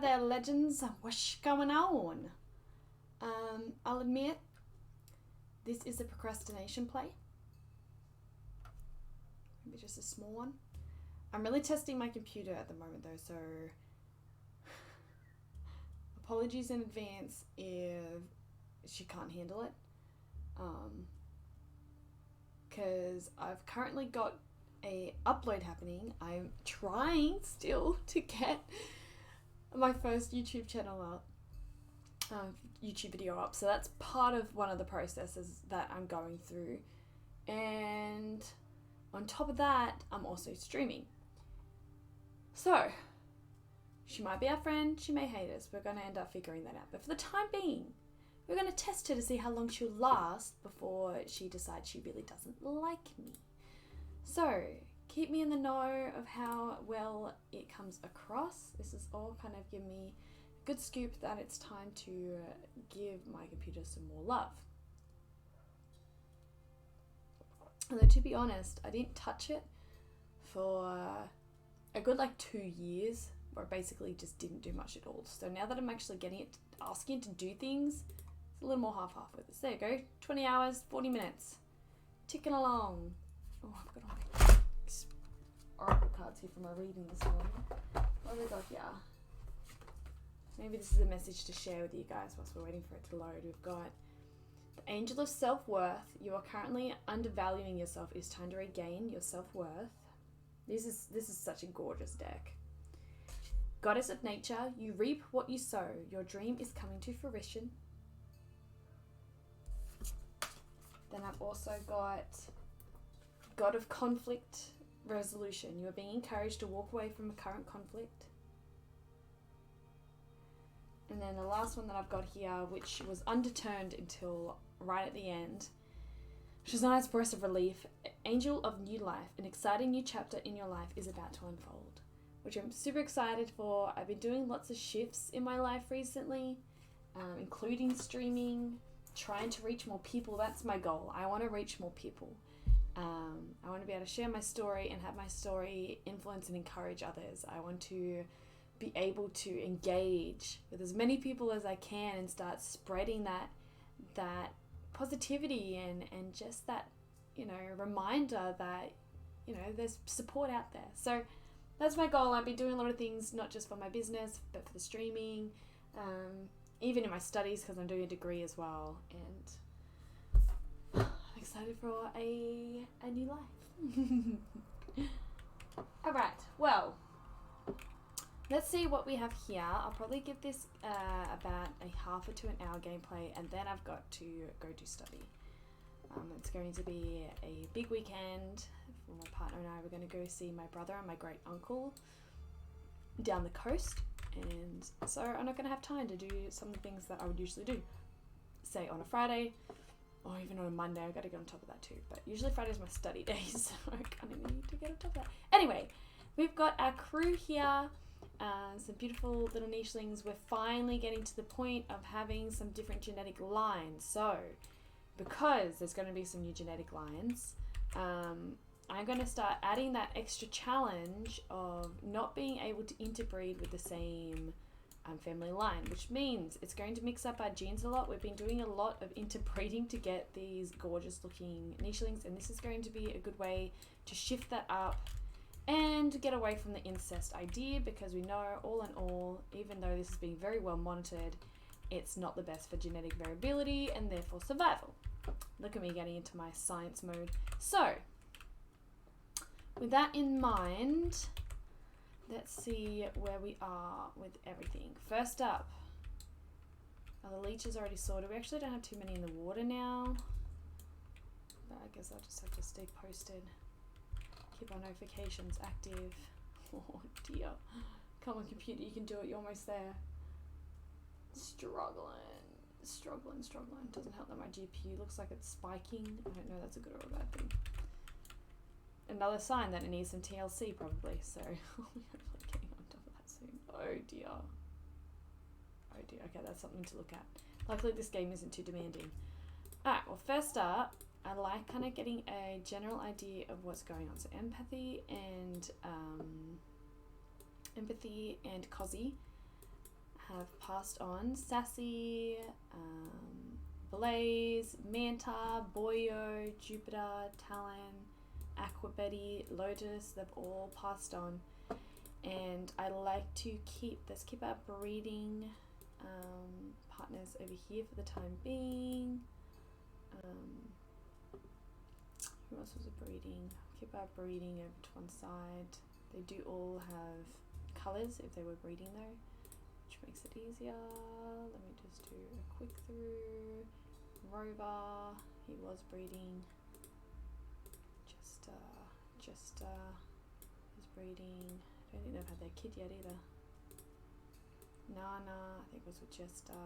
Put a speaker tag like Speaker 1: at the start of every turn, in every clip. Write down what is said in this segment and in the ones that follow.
Speaker 1: there, legends. What's going on? I'll admit, this is a procrastination play. Maybe just a small one. I'm really testing my computer at the moment though, so apologies in advance if she can't handle it. Because I've currently got a upload happening. I'm trying still to get my first YouTube channel up, YouTube video up. So that's part of one of the processes that I'm going through. And on top of that, I'm also streaming. So she might be our friend, she may hate us. We're going to end up figuring that out. But for the time being, we're going to test her to see how long she'll last before she decides she really doesn't like me. So keep me in the know of how well it comes across. This is all kind of give me a good scoop that it's time to give my computer some more love. Although to be honest, I didn't touch it for a good 2 years, where I basically just didn't do much at all. So now that I'm actually getting it, asking it to do things, it's a little more half-half with this. There you go, 20 hours, 40 minutes, ticking along. Oh, I've got all my oracle cards here from my reading this morning. What have we got here? Maybe this is a message to share with you guys whilst we're waiting for it to load. We've got the Angel of Self-Worth. You are currently undervaluing yourself. It is time to regain your self-worth. This is such a gorgeous deck. Goddess of Nature. You reap what you sow. Your dream is coming to fruition. Then I've also got God of Conflict Resolution. You are being encouraged to walk away from a current conflict. And then the last one that I've got here, which was undetermined until right at the end, which is a nice burst of relief. Angel of New Life. An exciting new chapter in your life is about to unfold, which I'm super excited for. I've been doing lots of shifts in my life recently, including streaming, trying to reach more people. That's my goal. I want to reach more people. I want to be able to share my story and have my story influence and encourage others. I want to be able to engage with as many people as I can and start spreading that positivity and just that, reminder that, there's support out there. So that's my goal. I've been doing a lot of things, not just for my business, but for the streaming, even in my studies, because I'm doing a degree as well. And I'm excited for a new life. All right. Well, let's see what we have here. I'll probably give this about a half to an hour gameplay, and then I've got to go do study. It's going to be a big weekend. My partner and I were going to go see my brother and my great uncle down the coast, and so I'm not going to have time to do some of the things that I would usually do, say on a Friday or even on a Monday. I've got to get on top of that too, but usually Friday's my study day, so I kind of need to get on top of that. Anyway, we've got our crew here. Some beautiful little nichelings. We're finally getting to the point of having some different genetic lines. So, because there's going to be some new genetic lines, I'm going to start adding that extra challenge of not being able to interbreed with the same family line, which means it's going to mix up our genes a lot. We've been doing a lot of interbreeding to get these gorgeous looking nichelings, and this is going to be a good way to shift that up and get away from the incest idea, because we know all in all, even though this is being very well monitored, it's not the best for genetic variability and therefore survival. Look at me getting into my science mode. So, with that in mind, let's see where we are with everything. First up, the leech is already sorted. We actually don't have too many in the water now, but I guess I'll just have to stay posted. Keep our notifications active. Oh dear. Come on, computer, you can do it. You're almost there. Struggling. Doesn't help that my GPU looks like it's spiking. I don't know if that's a good or a bad thing. Another sign that it needs some TLC probably, so we're hopefully getting on top of that soon. Oh dear. Okay, that's something to look at. Luckily this game isn't too demanding. Alright, well first up, I like kind of getting a general idea of what's going on. So empathy and cozy. have passed on. Sassy, Blaze, Manta, Boyo, Jupiter, Talon, Aqua Betty, Lotus, they've all passed on. And I like to let's keep our breeding partners over here for the time being. Who else was breeding? Keep our breeding over to one side. They do all have colours if they were breeding though, which makes it easier. Let me just do a quick through. Rover, he was breeding. Jester is breeding. I don't think they've had their kid yet either. Nana, I think was with Jester.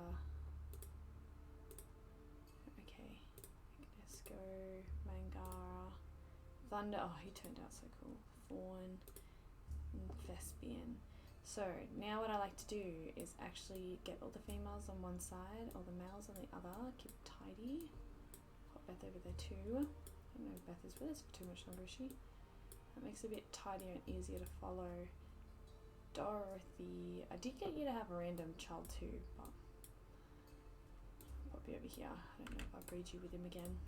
Speaker 1: Okay. Ignesco, Mangara, Thunder, oh he turned out so cool. Fawn, and Thespian. So now what I like to do is actually get all the females on one side, all the males on the other, keep it tidy. Pop Beth over there too. I don't know if Beth is with us for too much longer, is she? That makes it a bit tidier and easier to follow. Dorothy, I did get you to have a random child too, but I'll be over here. I don't know if I'll breed you with him again.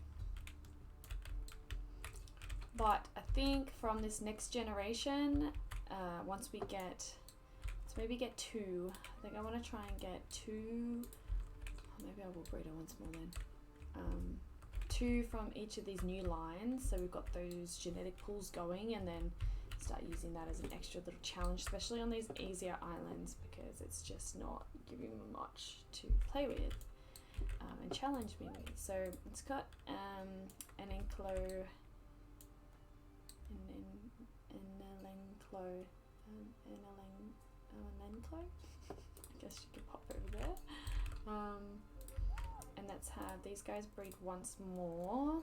Speaker 1: But I think from this next generation, once we get, let's maybe get 2. I think I want to try and get 2, maybe I will breed her once more then. 2 from each of these new lines, so we've got those genetic pools going, and then start using that as an extra little challenge, especially on these easier islands, because it's just not giving me much to play with and challenge me with. So it's got an Enclo, I guess you could pop over there. And let's have these guys breed once more.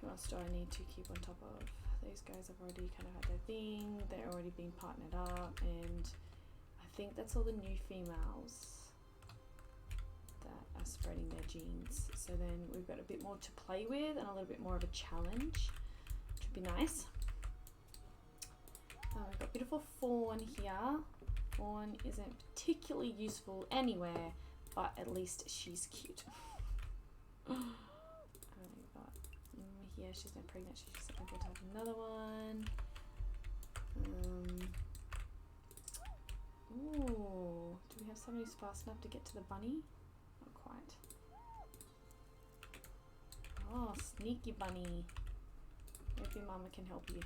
Speaker 1: Who else do I need to keep on top of? These guys have already kind of had their thing. They're already being partnered up, and I think that's all the new females that are spreading their genes. So then we've got a bit more to play with and a little bit more of a challenge, which would be nice. We've got beautiful Fawn here. Fawn isn't particularly useful anywhere, but at least she's cute. Yeah, she's not pregnant, she's just looking to have another one. Ooh, do we have somebody who's fast enough to get to the bunny? Not quite. Oh, sneaky bunny. Maybe mama can help you.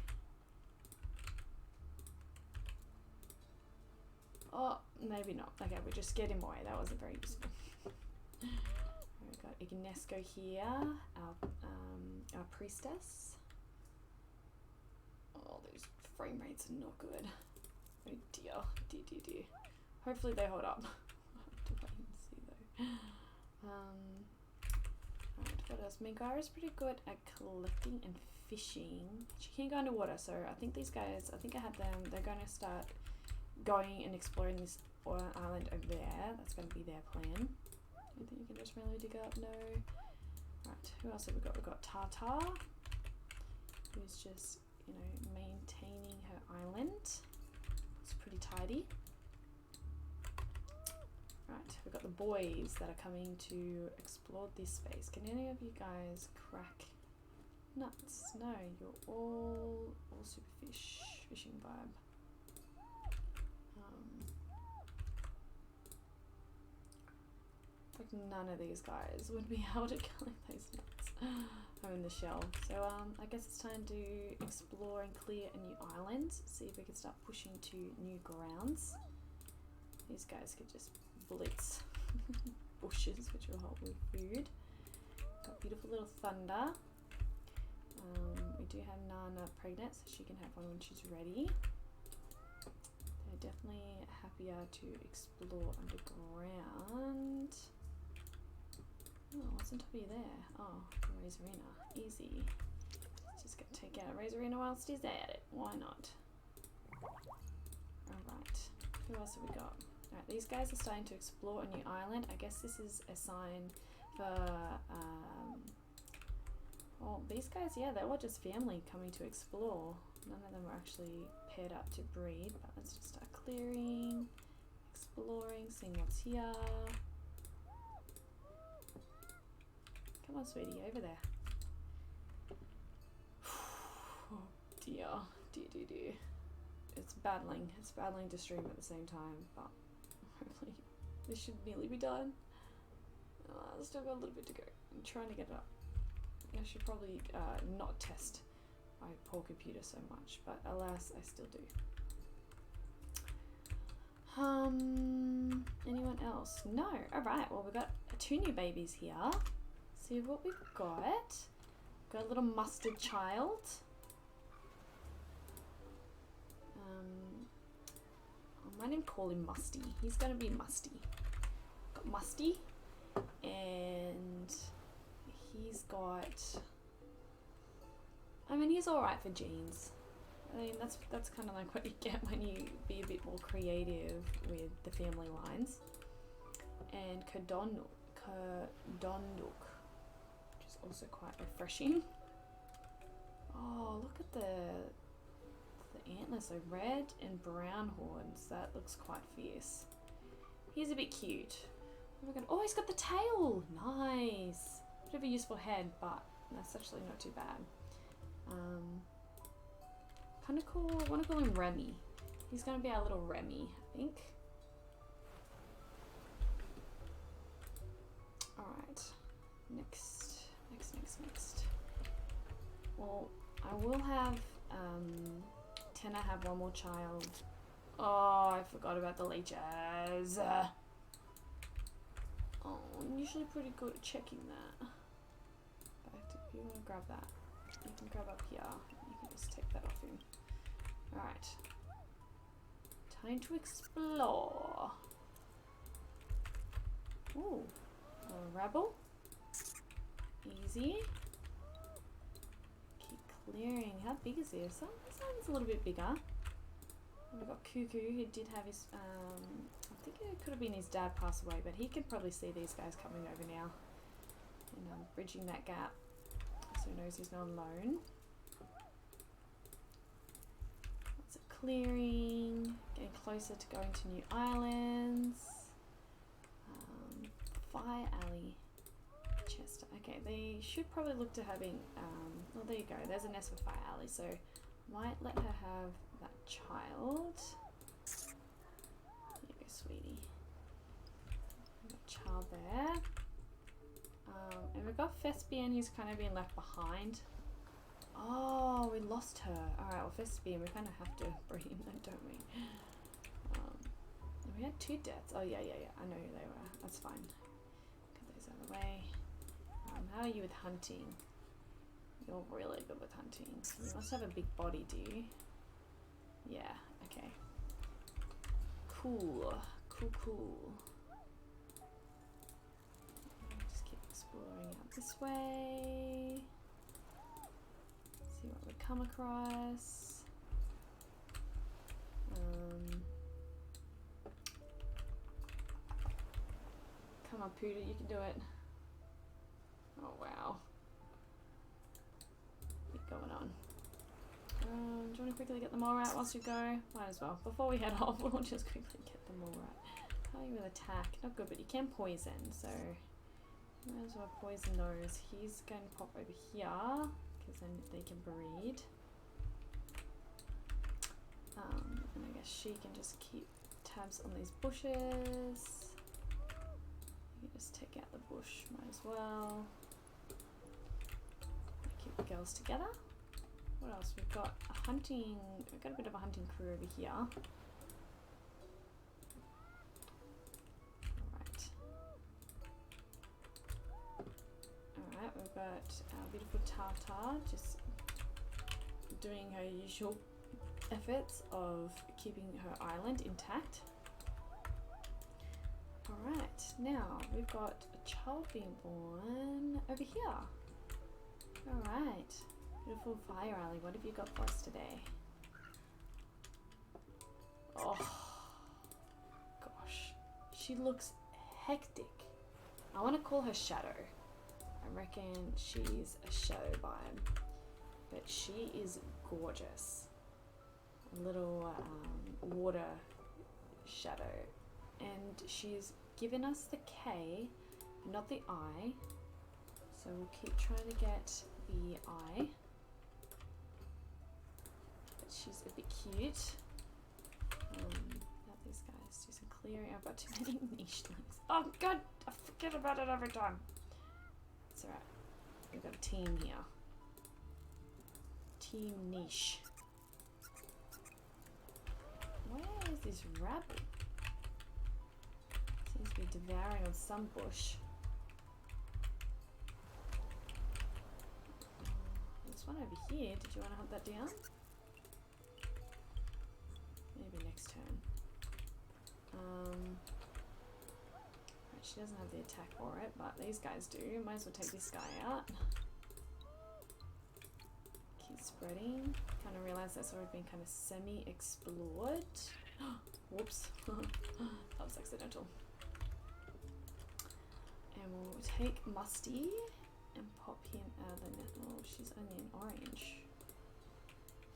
Speaker 1: Oh, maybe not. Okay, we'll just get him away. That wasn't very useful. We've got Ignesco here, our priestess. Oh, those frame rates are not good. Oh dear, dear. Hopefully they hold up. I'll have to wait and see though. Alright, what else? Megara's pretty good at collecting and fishing. She can go underwater, so I think these guys, I had them, they're going to start going and exploring this island over there. That's going to be their plan. You think you can just really dig up? No. Right, who else have we got? We've got Tata, who's just, you know, maintaining her island. It's pretty tidy. Right, we've got the boys that are coming to explore this space. Can any of you guys crack nuts? No, you're all super fishing vibe. Like none of these guys would be able to collect those nuts. I'm in the shell. So I guess it's time to explore and clear a new island. See if we can start pushing to new grounds. These guys could just blitz bushes, which will help with food. Got beautiful little Thunder. We do have Nana pregnant, so she can have one when she's ready. They're definitely happier to explore underground. Oh, what's on top of you there? Oh, Razorina. Easy. Let's just take out Razorina whilst he's at it. Why not? Alright. Who else have we got? Alright, these guys are starting to explore a new island. I guess this is a sign for... oh, these guys, yeah, they were just family coming to explore. None of them were actually paired up to breed, but let's just start clearing, exploring, seeing what's here. Come on, sweetie, over there. Oh dear, dear. It's battling to stream at the same time, but hopefully this should nearly be done. I've still got a little bit to go. I'm trying to get it up. I should probably not test my poor computer so much, but alas, I still do. Anyone else? No. Alright, well, we've got 2 new babies here. See what we've got. Got a little mustard child. I might even call him Musty. He's gonna be Musty. Got Musty, and he's got. I mean, he's all right for genes. I mean, that's kind of like what you get when you be a bit more creative with the family lines. And Cardonduk, which is also quite refreshing. Oh, look at the antlers, so red and brown horns. That looks quite fierce. He's a bit cute. Oh, he's got the tail. Nice. Bit of a useful head, but that's actually not too bad. Kind of cool. I want to call him Remy. He's going to be our little Remy, I think. Alright. Next. Well, I will have Tenna have one more child. Oh, I forgot about the leeches. Oh, I'm usually pretty good at checking that. But if you want to grab that, you can grab up here. You can just take that off him. Alright. Time to explore. Ooh. A rebel. Easy. Keep clearing. How big is this? This one's a little bit bigger. We've got Cuckoo, who did have his, I think it could have been his dad passed away, but he can probably see these guys coming over now. And bridging that gap so he knows he's not alone. Lots of clearing, getting closer to going to new islands. Fire Alley. Chester. Okay, they should probably look to having, well there you go, there's a nest for Fire Alley, so might let her have that child. Here you go, sweetie. We've got child there. And we've got Thespian, who's kind of been left behind. Oh, we lost her. Alright, well Thespian, we kind of have to bring him then, don't we? We had 2 deaths. Oh yeah, I know who they were. That's fine. Get those out of the way. How are you with hunting? You're really good with hunting. You must have a big body, do you? Yeah, okay. Cool. Just keep exploring out this way. See what we come across. Come on, Poodle, you can do it. Oh, wow. Keep going on. Do you want to quickly get them all right whilst we go? Might as well. Before we head off, we'll just quickly get them all right. How are you with attack? Not good, but you can poison, so might as well poison those. He's going to pop over here, because then they can breed. And I guess she can just keep tabs on these bushes. You can just take out the bush, might as well. Keep the girls together. What else? We've got a hunting, we've got a bit of a hunting crew over here. Alright, we've got our beautiful Tata just doing her usual efforts of keeping her island intact. Alright, now we've got a child being born over here. Alright, beautiful Fire Alley, what have you got for us today? Oh, gosh, she looks hectic. I want to call her Shadow. I reckon she's a shadow vibe, but she is gorgeous. A little water shadow. and she's given us the K, but not the I. So we'll keep trying to get the I. But she's a bit cute. Let these guys do some clearing. I've got too many niche things. Oh god, I forget about it every time. It's alright. We've got a team here. Team niche. Where is this rabbit? Seems to be devouring on some bush. There's one over here. Did you want to hunt that down? Maybe next turn. Right, she doesn't have the attack for it, but these guys do. Might as well take this guy out. Keep spreading. Kind of realised that's already been kind of semi-explored. Whoops. That was accidental. And we'll take Musty and pop him out of the net. Oh, she's only in orange.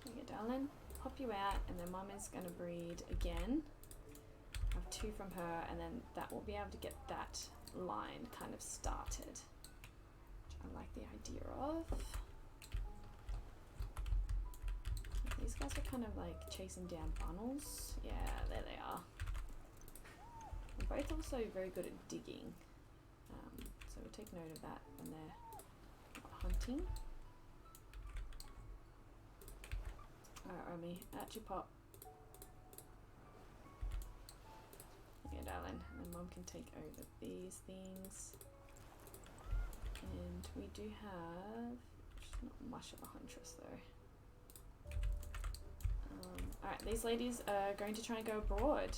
Speaker 1: There you go, darling. Pop you out, and then Mum is going to breed again. I have 2 from her, and then that will be able to get that line kind of started, which I like the idea of. These guys are kind of like chasing down funnels. Yeah, there they are. They're both also very good at digging, so we'll take note of that when they're not hunting. Alright, Romy, at your pop. Yeah, darling. And then Mum can take over these things. And we do have... She's not much of a huntress though. Alright, these ladies are going to try and go abroad. I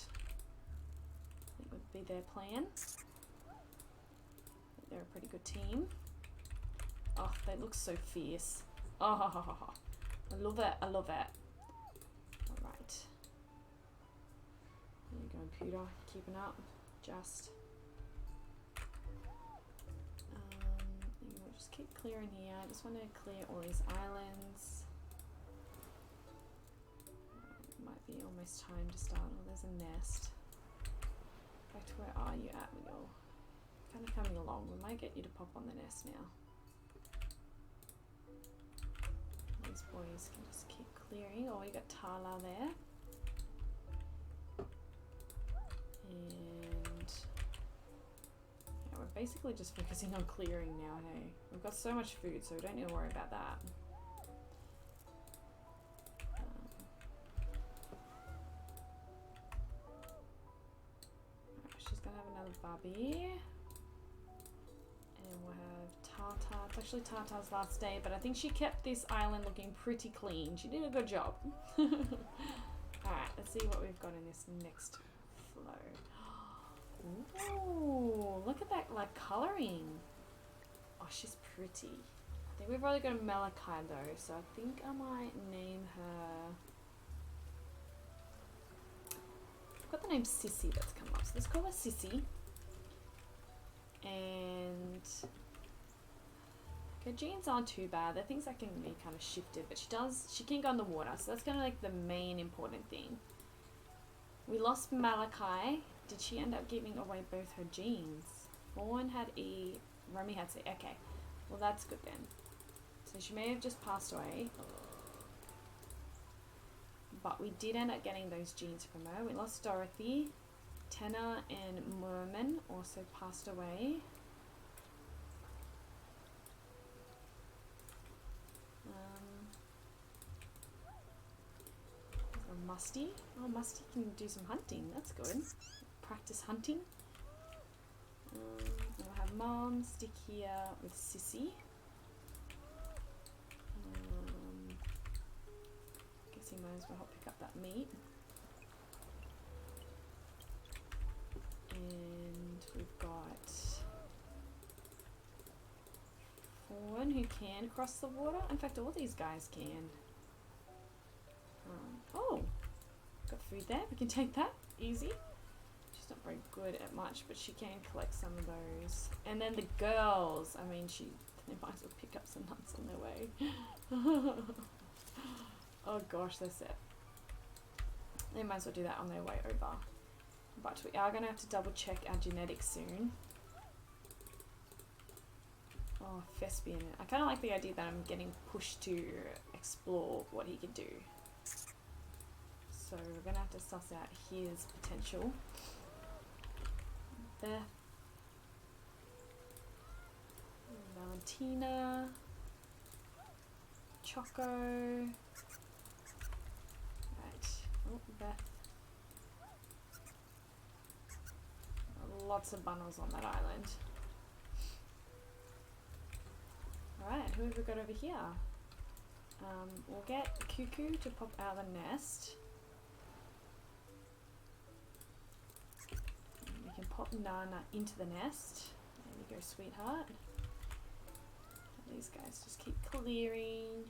Speaker 1: think would be their plan. They're a pretty good team. Oh, they look so fierce. Oh, I love it. I love it. Alright. There you go, Pewter. Keeping up. Just. We'll just keep clearing here. I just want to clear all these islands. Might be almost time to start. Oh, there's a nest. In fact, where are you at, Miguel? Kind of coming along. We might get you to pop on the nest now. These boys can just keep clearing. Oh, we got Tala there. And yeah, we're basically just focusing on clearing now, hey? We've got so much food, so we don't need to worry about that. She's gonna have another Barbie. And we'll have Tata. It's actually Tata's last day, but I think she kept this island looking pretty clean. She did a good job. Alright, let's see what we've got in this next flow. Ooh, look at that, like, colouring. Oh, she's pretty. I think we've already got a Malachi though, so I think I might name her... I've got the name Sissy that's come up, so let's call her Sissy. And her genes aren't too bad. They're things that can be kind of shifted, but she can go in the water, so that's kind of like the main important thing. We lost Malachi. Did she end up giving away both her genes? Fawn had E, Romy had C. Okay, well that's good then. So she may have just passed away. But we did end up getting those genes from her. We lost Dorothy. Tenna and Merman also passed away. Musty. Oh, Musty can do some hunting. That's good. Practice hunting. We'll have Mom stick here with Sissy. Guess he might as well help pick up that meat. And we've got Fawn who can cross the water. In fact, all these guys can. Oh, got food there. We can take that. Easy. She's not very good at much, but she can collect some of those. And then the girls. I mean, they might as well pick up some nuts on their way. Oh gosh, they're set. They might as well do that on their way over. But we are going to have to double check our genetics soon. Oh, Thespian. I kind of like the idea that I'm getting pushed to explore what he could do. So we're going to have to suss out his potential. Beth. Valentina. Choco. Right. Oh, Beth. Lots of bundles on that island. Alright, who have we got over here? We'll get Cuckoo to pop out of the nest. And we can pop Nana into the nest. There you go, sweetheart. And these guys just keep clearing.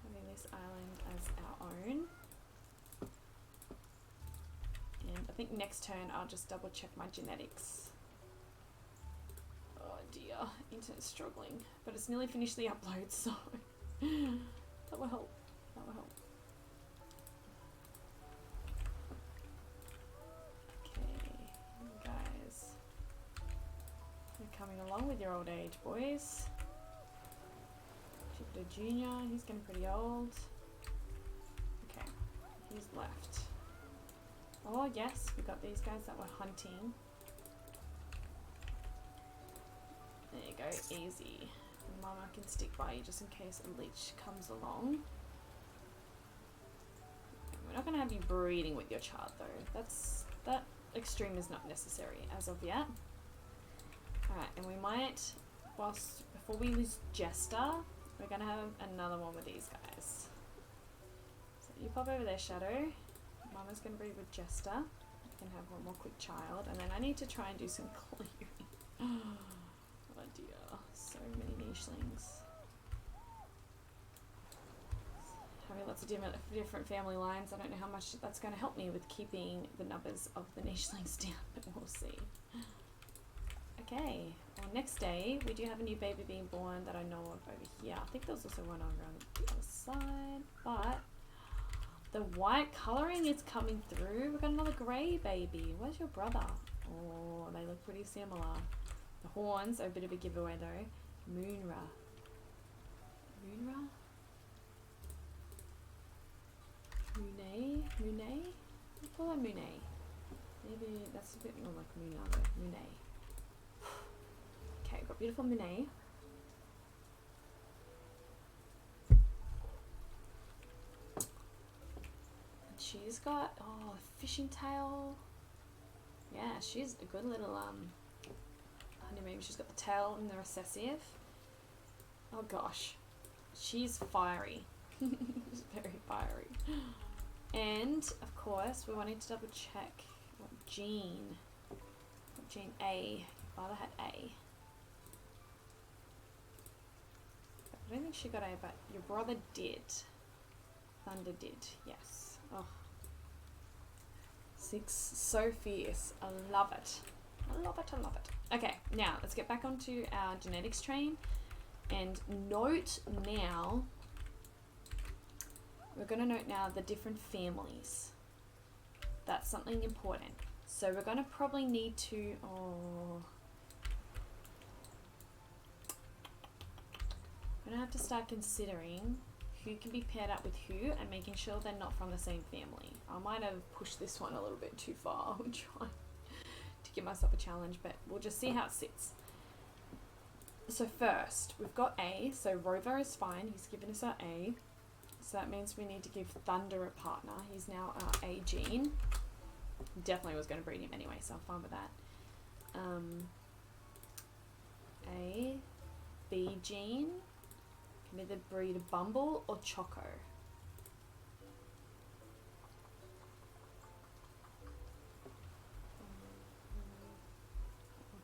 Speaker 1: Having this island as our own. And I think next turn I'll just double check my genetics. Oh dear, internet's struggling. But it's nearly finished the upload, so that will help. That will help. Okay, guys. You're coming along with your old age, boys. Jupiter Jr., he's getting pretty old. Okay, he's left. Oh yes, we got these guys that were hunting. There you go, easy. And Mama can stick by you just in case a leech comes along. We're not going to have you breeding with your child though. That extreme is not necessary as of yet. Alright, and we might, before we lose Jester, we're going to have another one with these guys. So you pop over there, Shadow. Mama's going to breed with Jester. I can have one more quick child. And then I need to try and do some clearing. Oh dear. So many nichelings. Having lots of different family lines. I don't know how much that's going to help me with keeping the numbers of the nichelings down. But we'll see. Okay. Well, next day, we do have a new baby being born that I know of over here. I think there's also one over on the other side. But the white colouring is coming through. We've got another grey baby. Where's your brother? Oh, they look pretty similar. The horns are a bit of a giveaway though. Moonra. Moonra? Moonay? Moonay? I call her Moonay. Maybe that's a bit more like Moona though. Moonay. Okay, got beautiful Moonay. She's got, oh, a fishing tail. Yeah, she's a good little, maybe she's got the tail and the recessive. Oh gosh. She's fiery. She's very fiery. And, of course, we wanted to double check what gene. What gene A. Your father had A. I don't think she got A, but your brother did. Thunder did, yes. Oh. 6, so fierce. I love it. I love it, I love it. Okay, now let's get back onto our genetics train. And note now, we're going to note now the different families. That's something important. So we're going to probably need to, I'm going to have to start considering who can be paired up with who and making sure they're not from the same family. I might have pushed this one a little bit too far. I'm trying to give myself a challenge, but we'll just see how it sits. So first, we've got A, so Rover is fine. He's given us our A. So that means we need to give Thunder a partner. He's now our A gene. Definitely was going to breed him anyway, so I'm fine with that. A, B gene. Can either breed a Bumble or Choco.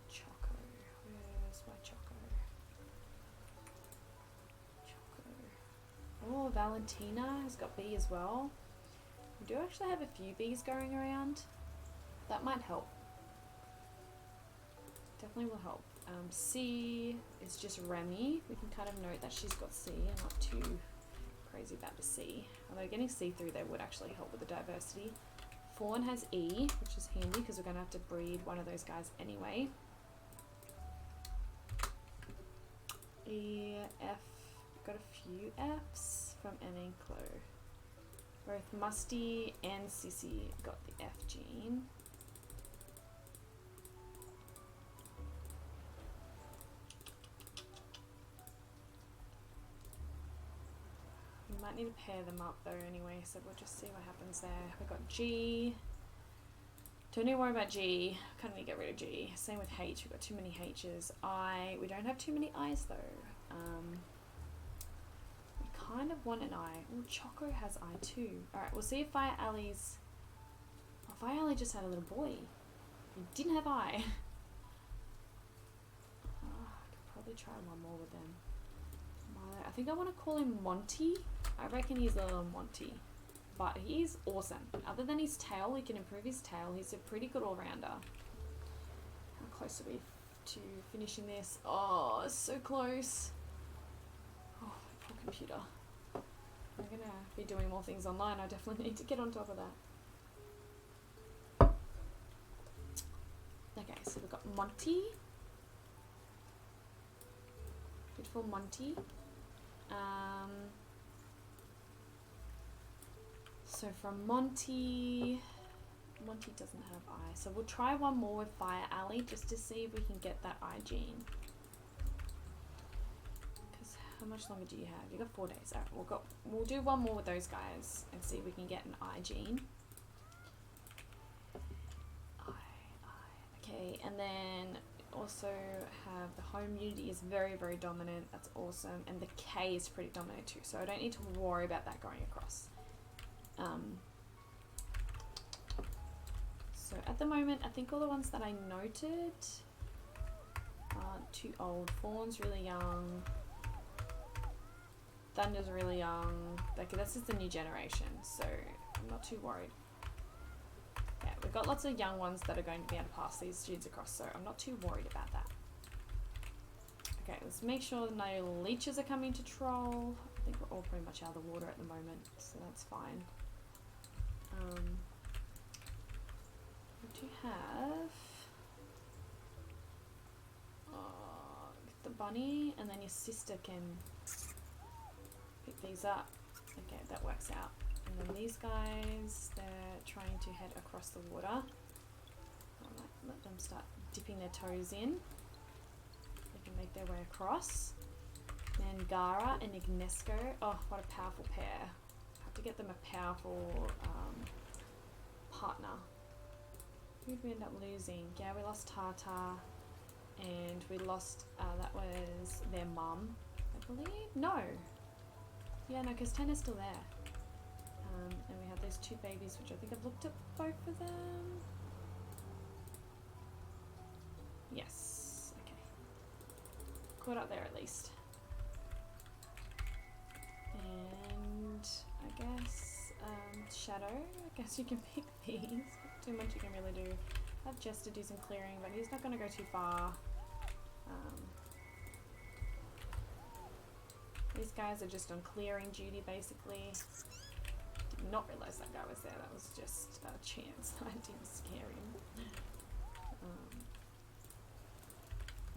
Speaker 1: Choco. Where's my Choco? Choco. Oh, Valentina has got B as well. We do actually have a few Bs going around. That might help. Definitely will help. C is just Remy. We can kind of note that she's got C. I'm not too crazy about the C. Although getting C through there would actually help with the diversity. Fawn has E, which is handy because we're going to have to breed one of those guys anyway. E, F, got a few Fs from N and Chloe. Both Musty and Sissy got the F gene. We might need to pair them up though anyway, so we'll just see what happens there. We've got G. Don't need to worry about G. Kind of need to get rid of G. Same with H. We've got too many H's. I. We don't have too many I's though. We kind of want an I. Oh, Choco has I too. Alright, we'll see if Fire Alley's... Oh, Fire Alley just had a little boy. He didn't have I. I could probably try one more with them. Milo. I think I want to call him Monty. I reckon he's a little Monty. But he is awesome. Other than his tail, he can improve his tail. He's a pretty good all-rounder. How close are we to finishing this? Oh, so close. Oh, my poor computer. I'm going to be doing more things online. I definitely need to get on top of that. Okay, so we've got Monty. Beautiful Monty. So from Monty doesn't have I. So we'll try one more with Fire Alley just to see if we can get that I gene. Because how much longer do you have? You got 4 days. Alright, we'll do one more with those guys and see if we can get an I gene. Okay, and then also have the home unity is very, very dominant. That's awesome. And the K is pretty dominant too. So I don't need to worry about that going across. So at the moment, I think all the ones that I noted aren't too old. Fawn's really young. Thunder's really young. Like, that's just the new generation, so I'm not too worried. Yeah, we've got lots of young ones that are going to be able to pass these dudes across, so I'm not too worried about that. Okay, let's make sure no leeches are coming to troll. I think we're all pretty much out of the water at the moment, so that's fine. What do you have? Get the bunny, and then your sister can pick these up. Okay, that works out. And then these guys, they're trying to head across the water. Alright, let them start dipping their toes in. They can make their way across. Mangara and Ignesco. Oh, what a powerful pair. Have to get them a powerful partner. Who did we end up losing? Yeah, we lost Tata, and we lost, that was their mum, I believe? No! Yeah, no, because Tenna's still there. And we have those 2 babies, which I think I've looked at both of them. Yes, okay. Caught up there at least. And I guess Shadow, I guess you can pick these. Not too much you can really do. Have Jester do some clearing, but he's not going to go too far. These guys are just on clearing duty basically. Did not realise that guy was there. That was just a chance. I didn't scare him.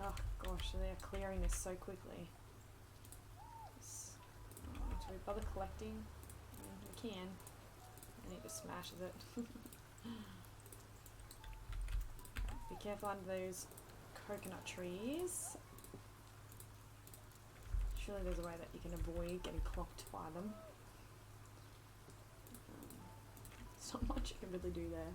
Speaker 1: Oh gosh, they're clearing this so quickly. Do we bother collecting? I mean, we can. I need to smash it. Be careful under those coconut trees. Surely there's a way that you can avoid getting clocked by them. There's not much you can really do there.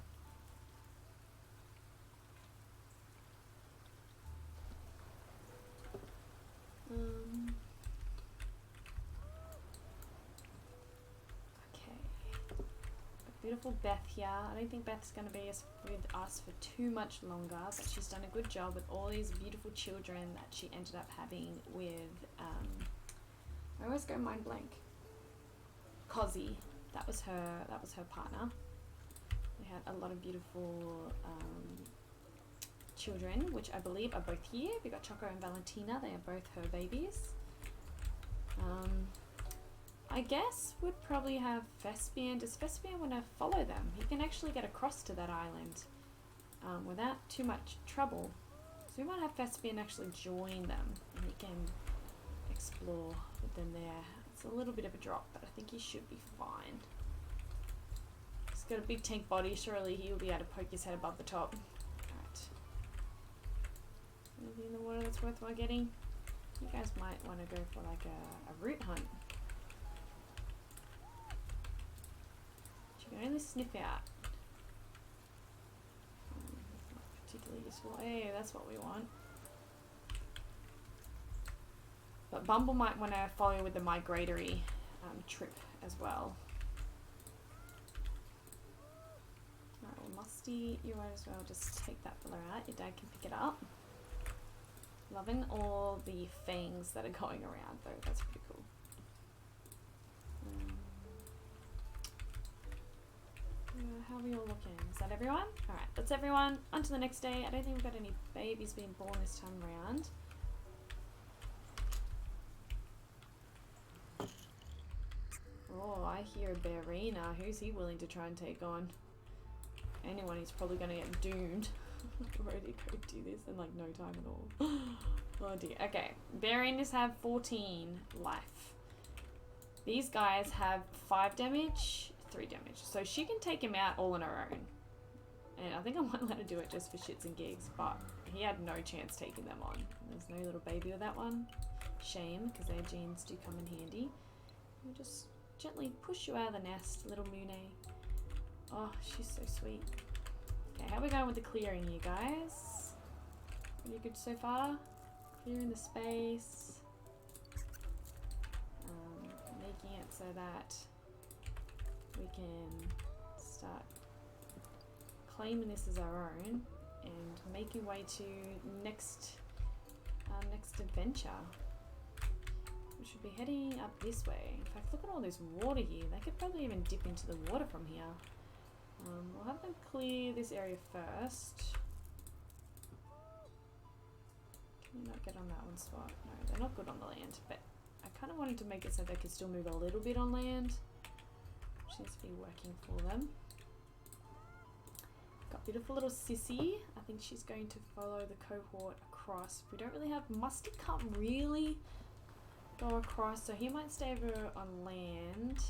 Speaker 1: Beautiful Beth here. I don't think Beth's going to be with us for too much longer, but she's done a good job with all these beautiful children that she ended up having with, I always go mind blank. Cozzy. That was her partner. We had a lot of beautiful children, which I believe are both here. We got Choco and Valentina. They are both her babies. I guess would probably have Vespian. Does Vespian want to follow them? He can actually get across to that island without too much trouble. So we might have Vespian actually join them and he can explore with them there. It's a little bit of a drop, but I think he should be fine. He's got a big tank body, surely he'll be able to poke his head above the top. Alright. Anything in the water that's worthwhile getting? You guys might want to go for like a root hunt. You can only sniff out. Not particularly useful. Hey, that's what we want. But Bumble might want to follow with the migratory trip as well. Alright, well Musty, you might as well just take that fella out. Your dad can pick it up. Loving all the fangs that are going around though, that's pretty cool. How are we all looking? Is that everyone? Alright, that's everyone. On to the next day. I don't think we've got any babies being born this time around. Oh, I hear a Barina. Who's he willing to try and take on? Anyone, he's probably going to get doomed. Already go do this in like no time at all. Oh dear. Okay, Barinas have 14 life. These guys have 5 damage, 3 damage. So she can take him out all on her own. And I think I might let her do it just for shits and gigs, but he had no chance taking them on. There's no little baby with that one. Shame, because their genes do come in handy. We'll just gently push you out of the nest, little Moonay. Oh, she's so sweet. Okay, how are we going with the clearing here, guys? Pretty good so far. Clearing the space. Making it so that we can start claiming this as our own and making way to next adventure. We should be heading up this way. In fact, look at all this water here. They could probably even dip into the water from here. We'll have them clear this area first. Can you not get on that one spot? No, they're not good on the land, but I kind of wanted to make it so they could still move a little bit on land. Which seems to be working for them. Got beautiful little Sissy. I think she's going to follow the cohort across. We don't really have... Musty can't really go across, so he might stay over on land.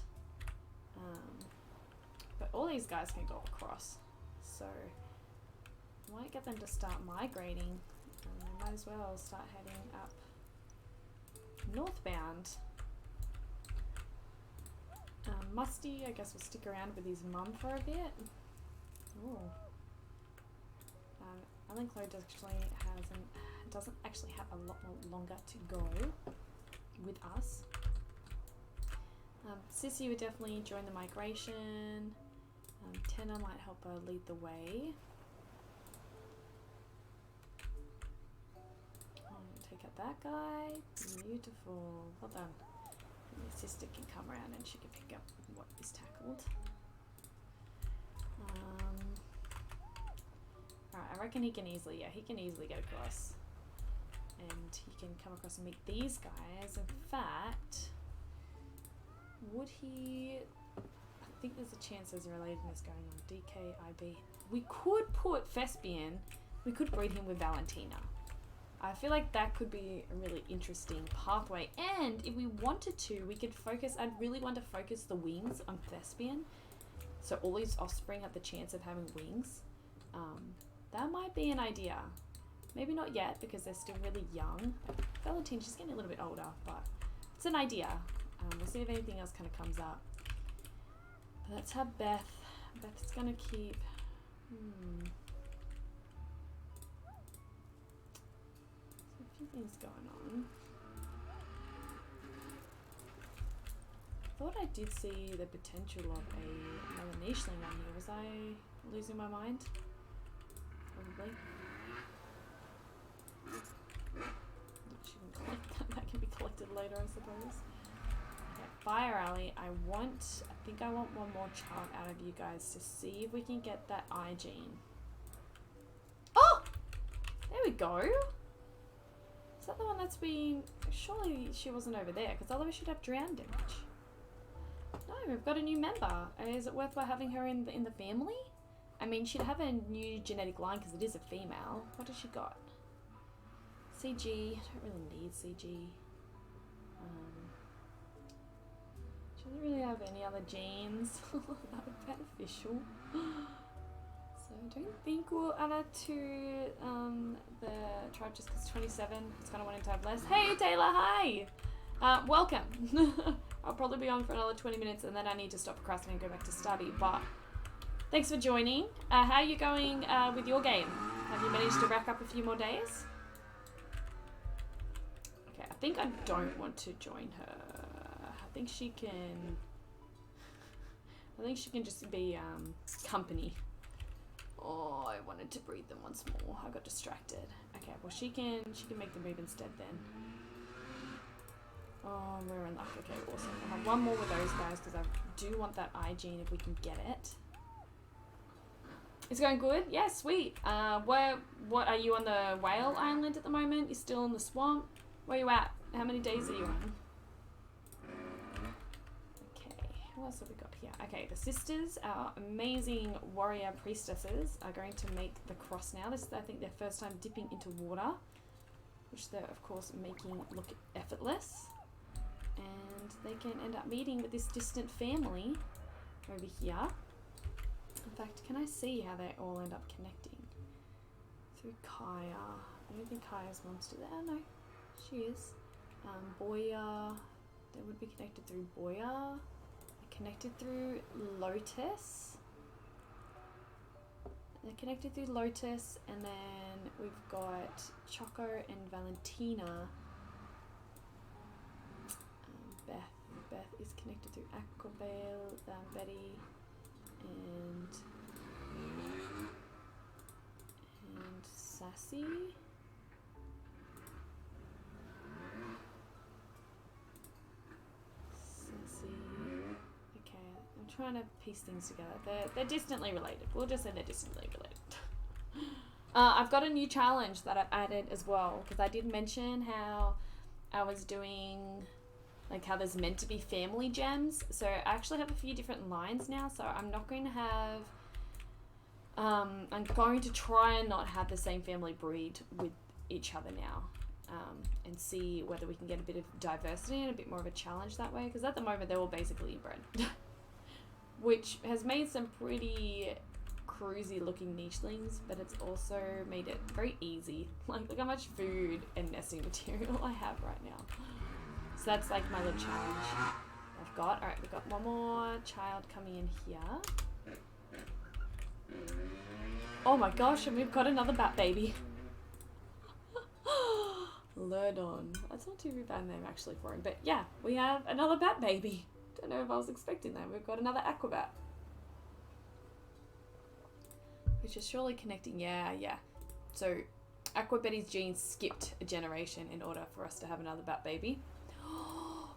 Speaker 1: But all these guys can go across. So I might get them to start migrating. They might as well start heading up northbound. Musty, I guess, will stick around with his mum for a bit. Ooh. Ellen Chloe doesn't actually have a lot more longer to go with us. Sissy would definitely join the migration. Tenna might help her lead the way. Take out that guy. Beautiful. Well done. And your sister can come around and she can pick up what is tackled. Alright, I reckon he can easily get across. And he can come across and meet these guys. In fact, would he... I think there's a chance there's a relatedness going on. DKIB. We could put Vespian, we could breed him with Valentina. I feel like that could be a really interesting pathway. And if we wanted to, we could focus, I'd really want to focus the wings on Vespian. So all his offspring have the chance of having wings. That might be an idea. Maybe not yet because they're still really young. Valentina, she's getting a little bit older, but it's an idea. We'll see if anything else kind of comes up. But let's have Beth. Beth's gonna keep... There's a few things going on. I thought I did see the potential of a Melanicheling on here. Was I losing my mind? Probably. She can collect that. That can be collected later, I suppose. Okay, Fire Alley. I think I want one more chart out of you guys to see if we can get that eye gene. Oh! There we go. Is that the one that's been... Surely she wasn't over there, because otherwise she'd have drown damage. No, we've got a new member. Is it worthwhile having her in the family? I mean, she'd have a new genetic line because it is a female. What has she got? CG. I don't really need CG. She doesn't really have any other genes that are beneficial. So I don't think we'll add her to the tribe just because 27. It's kind of wanting to have less. Hey Taylor, hi! Welcome. I'll probably be on for another 20 minutes and then I need to stop procrastinating and go back to study. But thanks for joining. How are you going with your game? Have you managed to rack up a few more days? Okay, I think I don't want to join her. I think she can just be company. Oh, I wanted to breed them once more. I got distracted. Okay, well she can make them breed instead then. Oh, we're in luck. Okay, awesome. I'll have one more with those guys because I do want that eye gene if we can get it. It's going good? Yeah, sweet. What are you on the whale island at the moment? You're still in the swamp? Where are you at? How many days are you on? What else have we got here? Okay, the sisters, our amazing warrior priestesses, are going to make the cross now. This is, I think, their first time dipping into water, which they're, of course, making look effortless. And they can end up meeting with this distant family over here. In fact, can I see how they all end up connecting? Through Kaya. I don't think Kaya's mom's still there. No, she is. Boya. They would be connected through Boya. Connected through Lotus. They're connected through Lotus, and then we've got Choco and Valentina. Beth is connected through Aquabale, Betty, and Sassy. I'm trying to piece things together. They're distantly related. We'll just say they're distantly related. I've got a new challenge that I've added as well, because I did mention how I was doing, like how there's meant to be family gems. So I actually have a few different lines now, so I'm not going to have, I'm going to try and not have the same family breed with each other now. And see whether we can get a bit of diversity and a bit more of a challenge that way, because at the moment they're all basically inbred. Which has made some pretty cruisy looking nichelings, but it's also made it very easy. Like, look how much food and nesting material I have right now. So that's like my little challenge I've got. Alright, we've got one more child coming in here. Oh my gosh, and we've got another bat baby. Lurdon. That's not too bad name actually for him, but yeah, we have another bat baby. Don't know if I was expecting that. We've got another Aquabat, which is surely connecting. Yeah. So Aquabetty's genes skipped a generation in order for us to have another bat baby.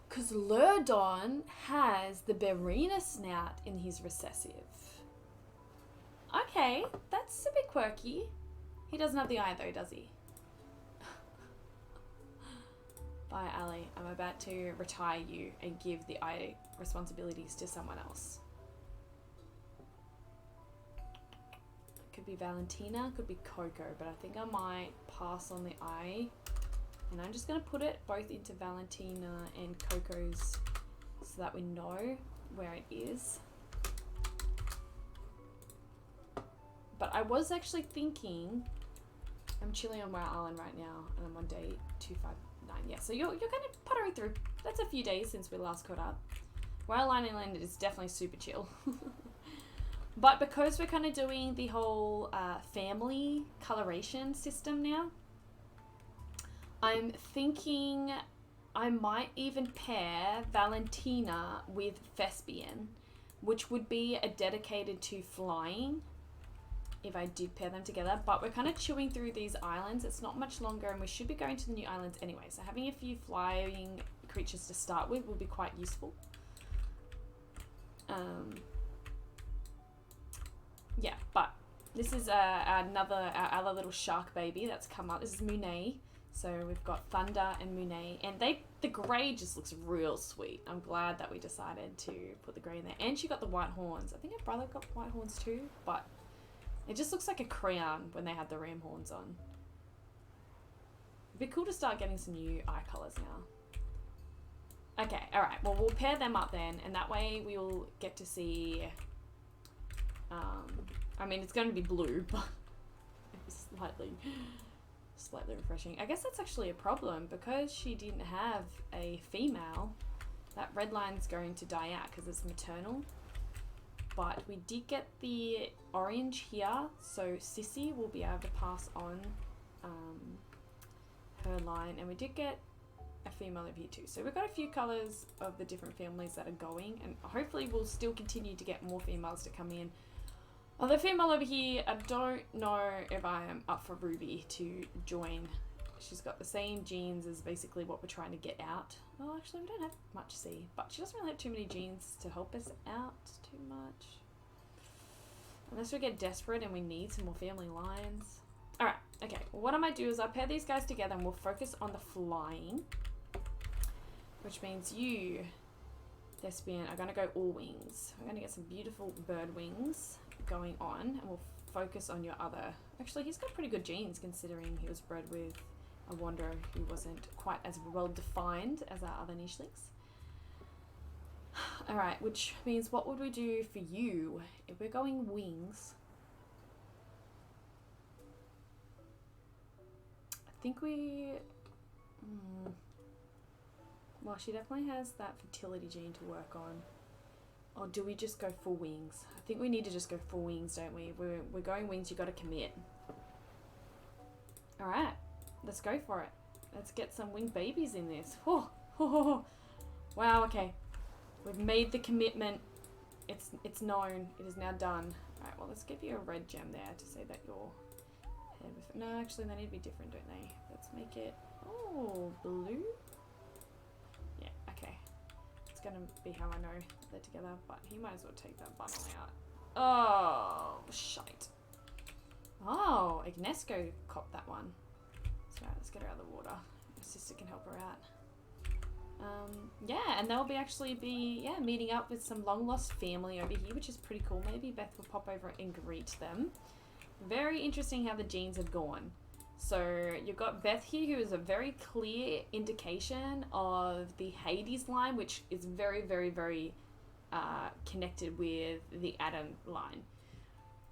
Speaker 1: Because Lurdon has the Berina snout in his recessive. Okay, that's a bit quirky. He doesn't have the eye though, does he? Bye, Ali. I'm about to retire you and give the eye responsibilities to someone else. Could be Valentina, could be Coco, but I think I might pass on the eye. And I'm just going to put it both into Valentina and Coco's so that we know where it is. But I was actually thinking, I'm chilling on Whale Island right now, and I'm on day 259. Yeah, so you're kind of puttering through. That's a few days since we last caught up. Whale Island is definitely super chill. But because we're kind of doing the whole family coloration system now, I'm thinking I might even pair Valentina with Thespian, which would be a dedicated to flying if I did pair them together. But we're kind of chewing through these islands. It's not much longer and we should be going to the new islands anyway. So having a few flying creatures to start with will be quite useful. Yeah, but this is our other little shark baby that's come up. This is Monet. So we've got Thunder and Monet, and the grey just looks real sweet. I'm glad that we decided to put the grey in there. And she got the white horns. I think her brother got white horns too, but it just looks like a crown when they had the ram horns on. It'd be cool to start getting some new eye colours now. Okay, alright, well we'll pair them up then, and that way we'll get to see, I mean it's going to be blue, but slightly refreshing. I guess that's actually a problem because she didn't have a female. That red line's going to die out because it's maternal. But we did get the orange here, so Sissy will be able to pass on her line, and we did get a female over here too. So we've got a few colours of the different families that are going, and hopefully we'll still continue to get more females to come in. Oh, the female over here, I don't know if I am up for Ruby to join. She's got the same genes as basically what we're trying to get out. Well, actually, we don't have much C, but she doesn't really have too many genes to help us out too much. Unless we get desperate and we need some more family lines. Alright, okay. Well, what I might do is I'll pair these guys together and we'll focus on the flying. Which means you, Thespian, are going to go all wings. We're going to get some beautiful bird wings going on, and we'll focus on your other. Actually, he's got pretty good genes considering he was bred with a wanderer who wasn't quite as well defined as our other nichelings. Alright, which means what would we do for you if we're going wings? I think we... well, she definitely has that fertility gene to work on. Or do we just go full wings? I think we need to just go full wings, don't we? We're going wings, you got to commit. Alright, let's go for it. Let's get some winged babies in this. Oh. Wow, okay. We've made the commitment. It's known. It is now done. Alright, well, let's give you a red gem there to say that you're... No, actually, they need to be different, don't they? Let's make it... Oh, blue? Yeah, okay. It's gonna be how I know they're together, but he might as well take that bundle out. Oh, shite. Oh, Ignesco copped that one. So let's get her out of the water. My sister can help her out. Yeah, and they'll be meeting up with some long lost family over here, which is pretty cool. Maybe Beth will pop over and greet them. Very interesting how the genes have gone. So you've got Beth here, who is a very clear indication of the Hades line, which is very, very, very connected with the Adam line.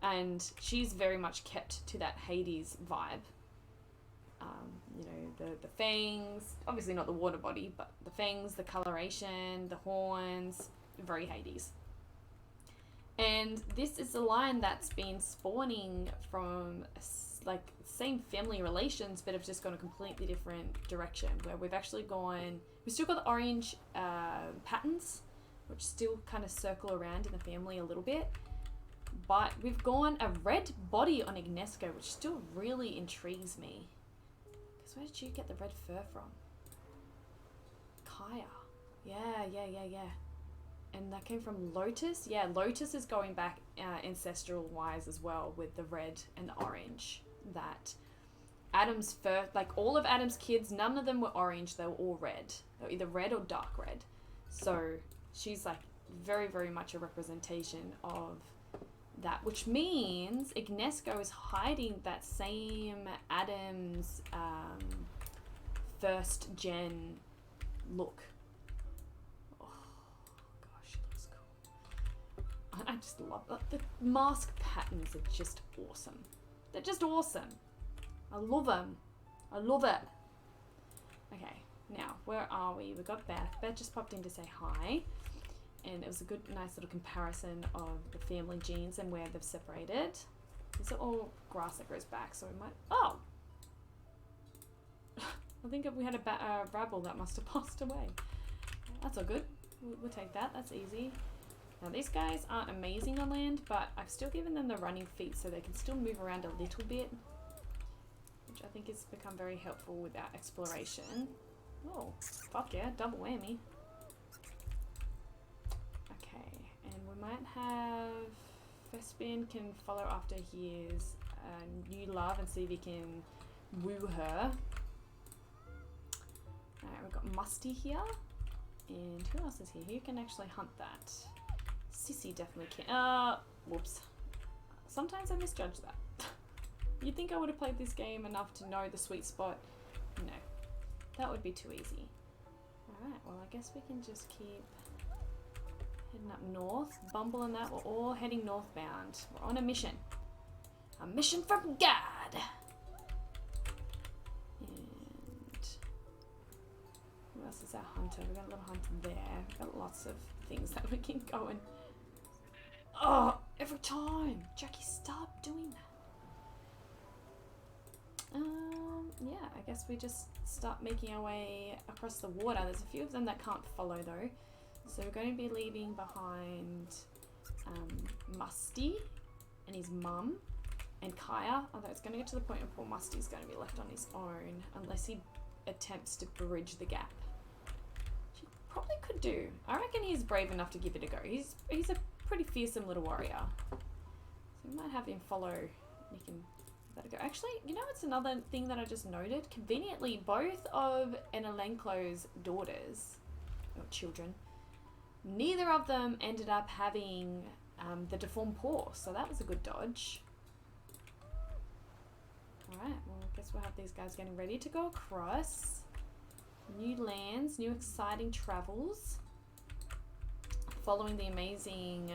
Speaker 1: And she's very much kept to that Hades vibe. You know, the fangs, obviously not the water body, but the fangs, the coloration, the horns, very Hades. And this is the line that's been spawning from like same family relations, but have just gone a completely different direction, where we've actually gone, we've still got the orange patterns, which still kind of circle around in the family a little bit, but we've gone a red body on Ignesco, which still really intrigues me. Because where did you get the red fur from? Kaya. Yeah. And that came from Lotus? Yeah, Lotus is going back ancestral-wise as well, with the red and the orange. That Adam's fur, like all of Adam's kids, none of them were orange, they were all red. They were either red or dark red. So she's like very, very much a representation of that, which means Ignesco is hiding that same Adam's first gen look. Oh gosh, it looks cool. I just love that. The mask patterns are just awesome. They're just awesome. I love them. I love it. Okay, now where are we? We've got Beth. Beth just popped in to say hi. And it was a good, nice little comparison of the family genes and where they've separated. These are all grass that grows back, so we might... Oh! I think if we had a rabble that must have passed away. That's all good. We'll take that. That's easy. Now, these guys aren't amazing on land, but I've still given them the running feet so they can still move around a little bit, which I think has become very helpful with our exploration. Oh, fuck yeah, double whammy. We might have Thespian can follow after his new love and see if he can woo her. Alright, we've got Musty here. And who else is here? Who can actually hunt that? Sissy definitely can. Whoops. Sometimes I misjudge that. You'd think I would have played this game enough to know the sweet spot. No. That would be too easy. Alright, well I guess we can just keep heading up north. Bumble and that, we're all heading northbound. We're on a mission. A mission from God! And who else is our hunter? We've got a little hunter there. We've got lots of things that we can go and... Oh! Every time! Jackie, stop doing that. Yeah, I guess we just start making our way across the water. There's a few of them that can't follow though. So we're going to be leaving behind Musty and his mum and Kaya. Although it's going to get to the point where poor Musty's going to be left on his own unless he attempts to bridge the gap. Which he probably could do. I reckon he's brave enough to give it a go. He's a pretty fearsome little warrior. So we might have him follow. He can let it go. Actually, you know what's another thing that I just noted? Conveniently, both of Enelenklo's daughters, or children, neither of them ended up having the deformed paw, so that was a good dodge. Alright, well I guess we'll have these guys getting ready to go across. New lands, new exciting travels. Following the amazing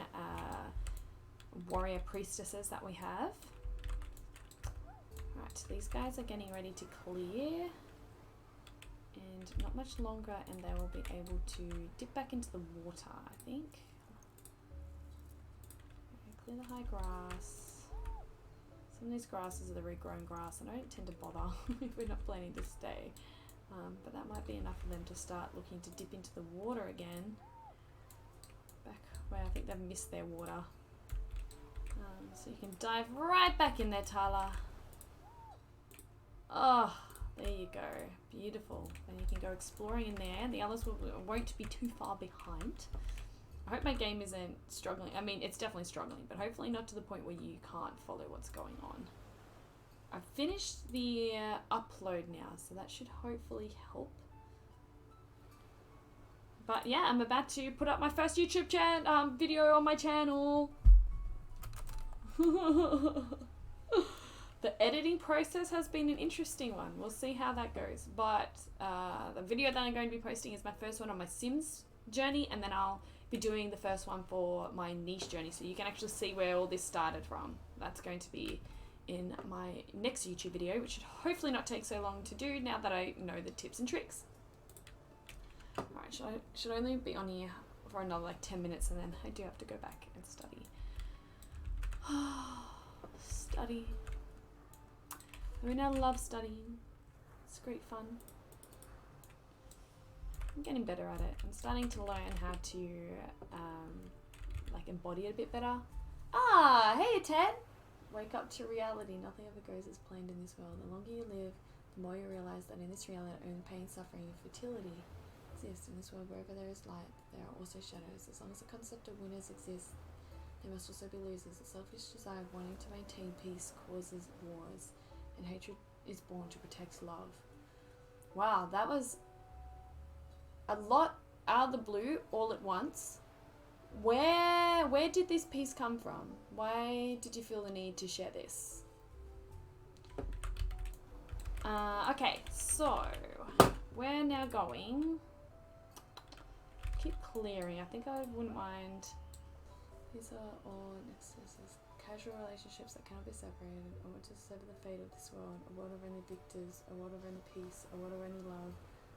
Speaker 1: warrior priestesses that we have. Right, these guys are getting ready to clear. And not much longer and they will be able to dip back into the water, I think. Okay, clear the high grass. Some of these grasses are the regrown grass and I don't tend to bother if we're not planning to stay. But that might be enough for them to start looking to dip into the water again. Back where I think they've missed their water. So you can dive right back in there, Tyler. Oh, there you go. Beautiful. Then you can go exploring in there. The others won't be too far behind. I hope my game isn't struggling. I mean, it's definitely struggling, but hopefully not to the point where you can't follow what's going on. I've finished the upload now, so that should hopefully help. But yeah, I'm about to put up my first YouTube video on my channel. The editing process has been an interesting one. We'll see how that goes. But the video that I'm going to be posting is my first one on my Sims journey, and then I'll be doing the first one for my niche journey, so you can actually see where all this started from. That's going to be in my next YouTube video, which should hopefully not take so long to do now that I know the tips and tricks. Alright, should only be on here for another like 10 minutes, and then I do have to go back and study. Study. I mean, I love studying. It's great fun. I'm getting better at it. I'm starting to learn how to like embody it a bit better. Ah, hey Ted! Wake up to reality. Nothing ever goes as planned in this world. The longer you live, the more you realize that in this reality, only pain, suffering, and fertility exist. In this world, wherever there is light, there are also shadows. As long as the concept of winners exists, there must also be losers. The selfish desire of wanting to maintain peace causes wars, and hatred is born to protect love. Wow, that was a lot out of the blue all at once. Where did this piece come from? Why did you feel the need to share this? Okay, so we're now going. Keep clearing. I think I wouldn't mind. These are all necessities. Casual relationships that cannot be separated. I want to settle the fate of this world. A world of only victors. A world of only peace. A world of only love.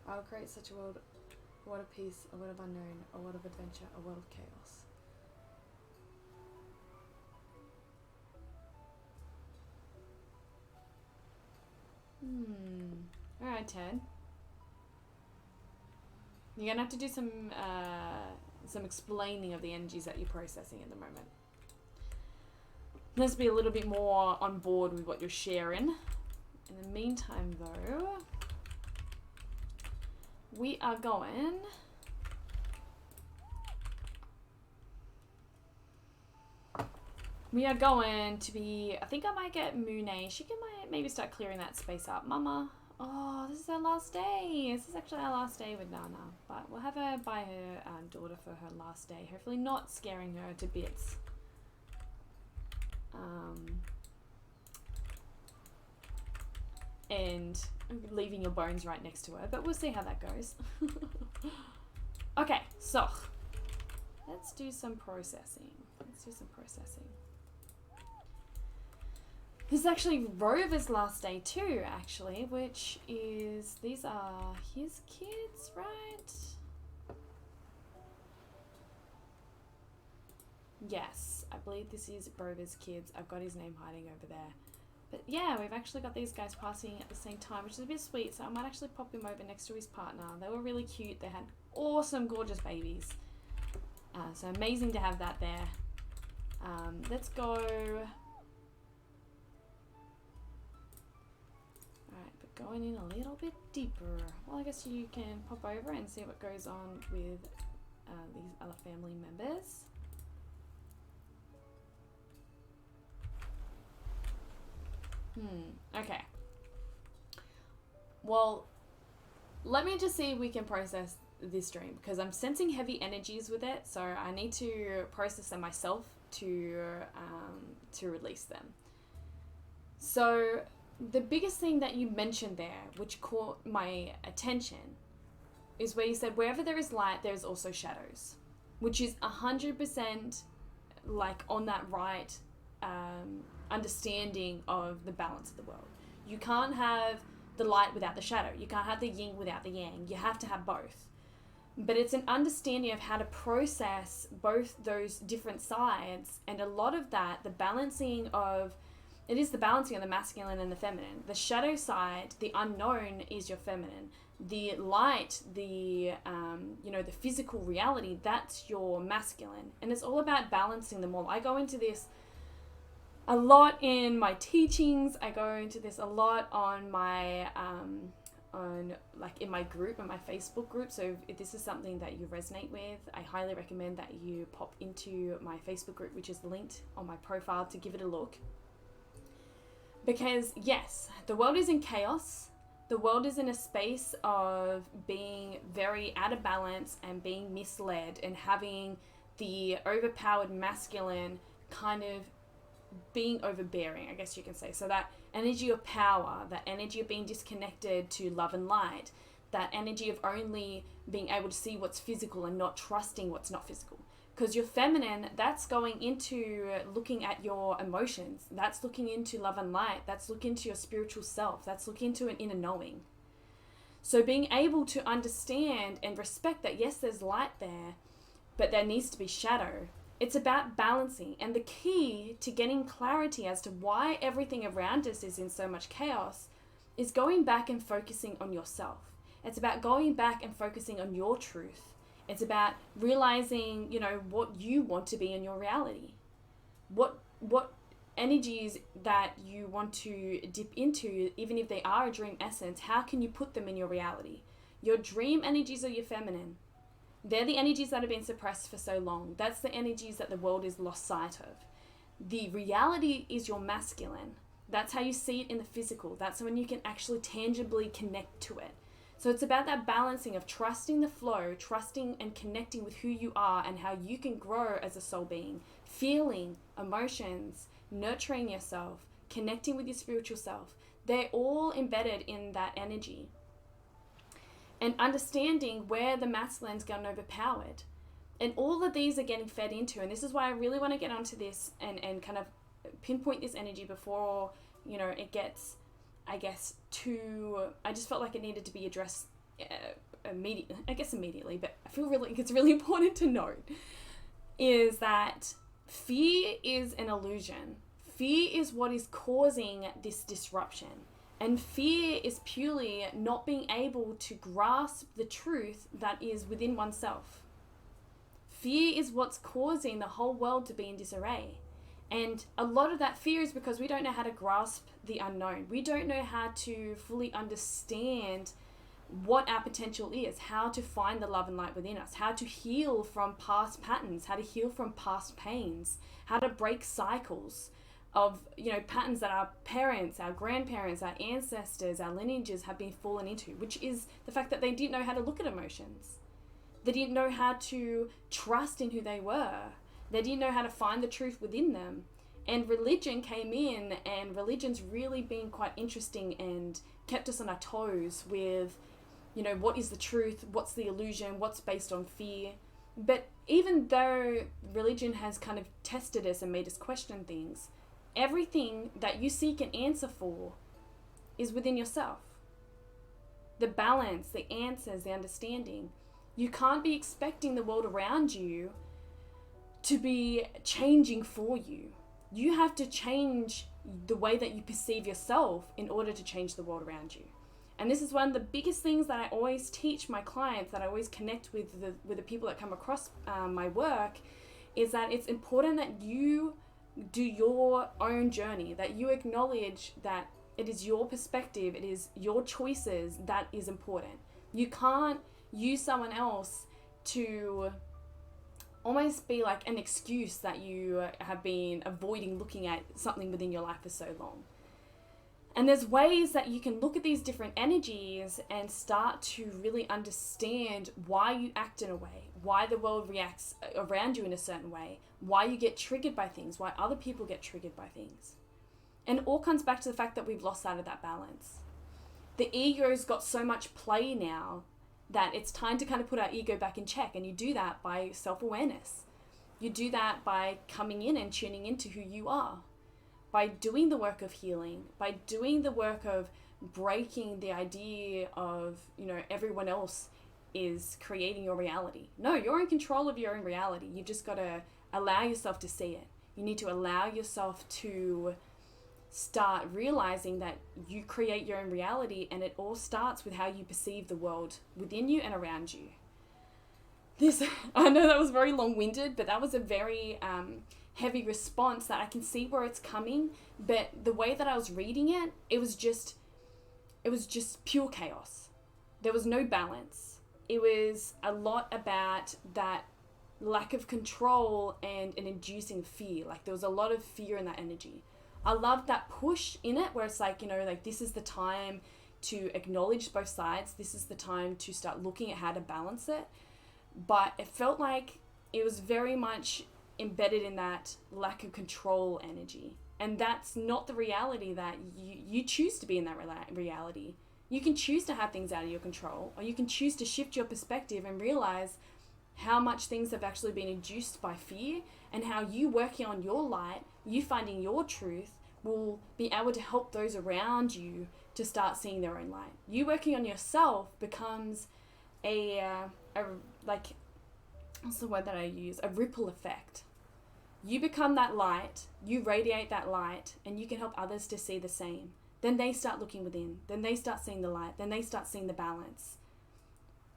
Speaker 1: I will create such a world of peace. A world of unknown. A world of adventure. A world of chaos. Alright, Ted. You're gonna have to do some explaining of the energies that you're processing at the moment. Let's be a little bit more on board with what you're sharing. In the meantime, though, we are going... to be... I think I might get Moonay. She can maybe start clearing that space up. Mama, Oh, this is our last day. This is actually our last day with Nana. But we'll have her by her daughter for her last day. Hopefully not scaring her to bits. And leaving your bones right next to her. But we'll see how that goes. Okay, so let's do some processing. This is actually Rover's last day too, actually, which is, these are his kids, right? Yes, I believe this is Rover's kids. I've got his name hiding over there. But yeah, we've actually got these guys passing at the same time, which is a bit sweet, so I might actually pop him over next to his partner. They were really cute. They had awesome, gorgeous babies. So amazing to have that there. Let's go. Alright, but going in a little bit deeper. Well, I guess you can pop over and see what goes on with these other family members. Okay. Well, let me just see if we can process this dream, because I'm sensing heavy energies with it, so I need to process them myself to release them. So the biggest thing that you mentioned there, which caught my attention, is where you said wherever there is light, there is also shadows, which is 100% like on that right understanding of the balance of the world. You can't have the light without the shadow. You can't have the yin without the yang. You have to have both. But it's an understanding of how to process both those different sides, and a lot of that, the balancing of, it is the balancing of the masculine and the feminine. The shadow side, the unknown, is your feminine. The light, the the physical reality, that's your masculine. And it's all about balancing them all. I go into this a lot in my teachings. I go into this a lot on my in my group, in my Facebook group. So if this is something that you resonate with, I highly recommend that you pop into my Facebook group, which is linked on my profile, to give it a look. Because yes, the world is in chaos. The world is in a space of being very out of balance and being misled, and having the overpowered masculine kind of being overbearing, I guess you can say. So that energy of power, that energy of being disconnected to love and light, that energy of only being able to see what's physical and not trusting what's not physical. Because your feminine, that's going into looking at your emotions. That's looking into love and light. That's looking into your spiritual self. That's looking into an inner knowing. So being able to understand and respect that, yes, there's light there, but there needs to be shadow. It's about balancing. And the key to getting clarity as to why everything around us is in so much chaos is going back and focusing on yourself. It's about going back and focusing on your truth. It's about realizing, what you want to be in your reality. What energies that you want to dip into, even if they are a dream essence, how can you put them in your reality? Your dream energies are your feminine. They're the energies that have been suppressed for so long. That's the energies that the world has lost sight of. The reality is your masculine. That's how you see it in the physical. That's when you can actually tangibly connect to it. So it's about that balancing of trusting the flow, trusting and connecting with who you are and how you can grow as a soul being, feeling emotions, nurturing yourself, connecting with your spiritual self. They're all embedded in that energy. And understanding where the masculine's gotten overpowered. And all of these are getting fed into. And this is why I really want to get onto this and kind of pinpoint this energy before, it gets, I guess, I just felt like it needed to be addressed immediately, but I feel it's really important to note, is that fear is an illusion. Fear is what is causing this disruption. And fear is purely not being able to grasp the truth that is within oneself. Fear is what's causing the whole world to be in disarray. And a lot of that fear is because we don't know how to grasp the unknown. We don't know how to fully understand what our potential is, how to find the love and light within us, how to heal from past patterns, how to heal from past pains, how to break cycles. patterns that our parents, our grandparents, our ancestors, our lineages have been fallen into, which is the fact that they didn't know how to look at emotions. They didn't know how to trust in who they were. They didn't know how to find the truth within them. And religion came in, and religion's really been quite interesting and kept us on our toes with, what is the truth, what's the illusion, what's based on fear. But even though religion has kind of tested us and made us question things, everything that you seek an answer for is within yourself. The balance, the answers, the understanding. You can't be expecting the world around you to be changing for you. You have to change the way that you perceive yourself in order to change the world around you. And this is one of the biggest things that I always teach my clients, that I always connect with the people that come across my work, is that it's important that you do your own journey, that you acknowledge that it is your perspective, it is your choices that is important. You can't use someone else to almost be like an excuse that you have been avoiding looking at something within your life for so long. And there's ways that you can look at these different energies and start to really understand why you act in a way, why the world reacts around you in a certain way, why you get triggered by things, why other people get triggered by things. And it all comes back to the fact that we've lost sight of that balance. The ego's got so much play now that it's time to kind of put our ego back in check. And you do that by self-awareness. You do that by coming in and tuning into who you are, by doing the work of healing, by doing the work of breaking the idea of, everyone else is creating your reality. No, you're in control of your own reality. You just got to allow yourself to see it. You need to allow yourself to start realizing that you create your own reality, and it all starts with how you perceive the world within you and around you. I know that was very long-winded, but that was a very heavy response that I can see where it's coming, but the way that I was reading it, it was just pure chaos. There was no balance. It was a lot about that lack of control and an inducing fear. Like, there was a lot of fear in that energy. I love that push in it where it's like, this is the time to acknowledge both sides. This is the time to start looking at how to balance it. But it felt like it was very much embedded in that lack of control energy. And that's not the reality that you choose to be in that reality. You can choose to have things out of your control, or you can choose to shift your perspective and realize how much things have actually been induced by fear, and how you working on your light, you finding your truth, will be able to help those around you to start seeing their own light. You working on yourself becomes what's the word that I use? A ripple effect. You become that light, you radiate that light, and you can help others to see the same. Then they start looking within. Then they start seeing the light. Then they start seeing the balance.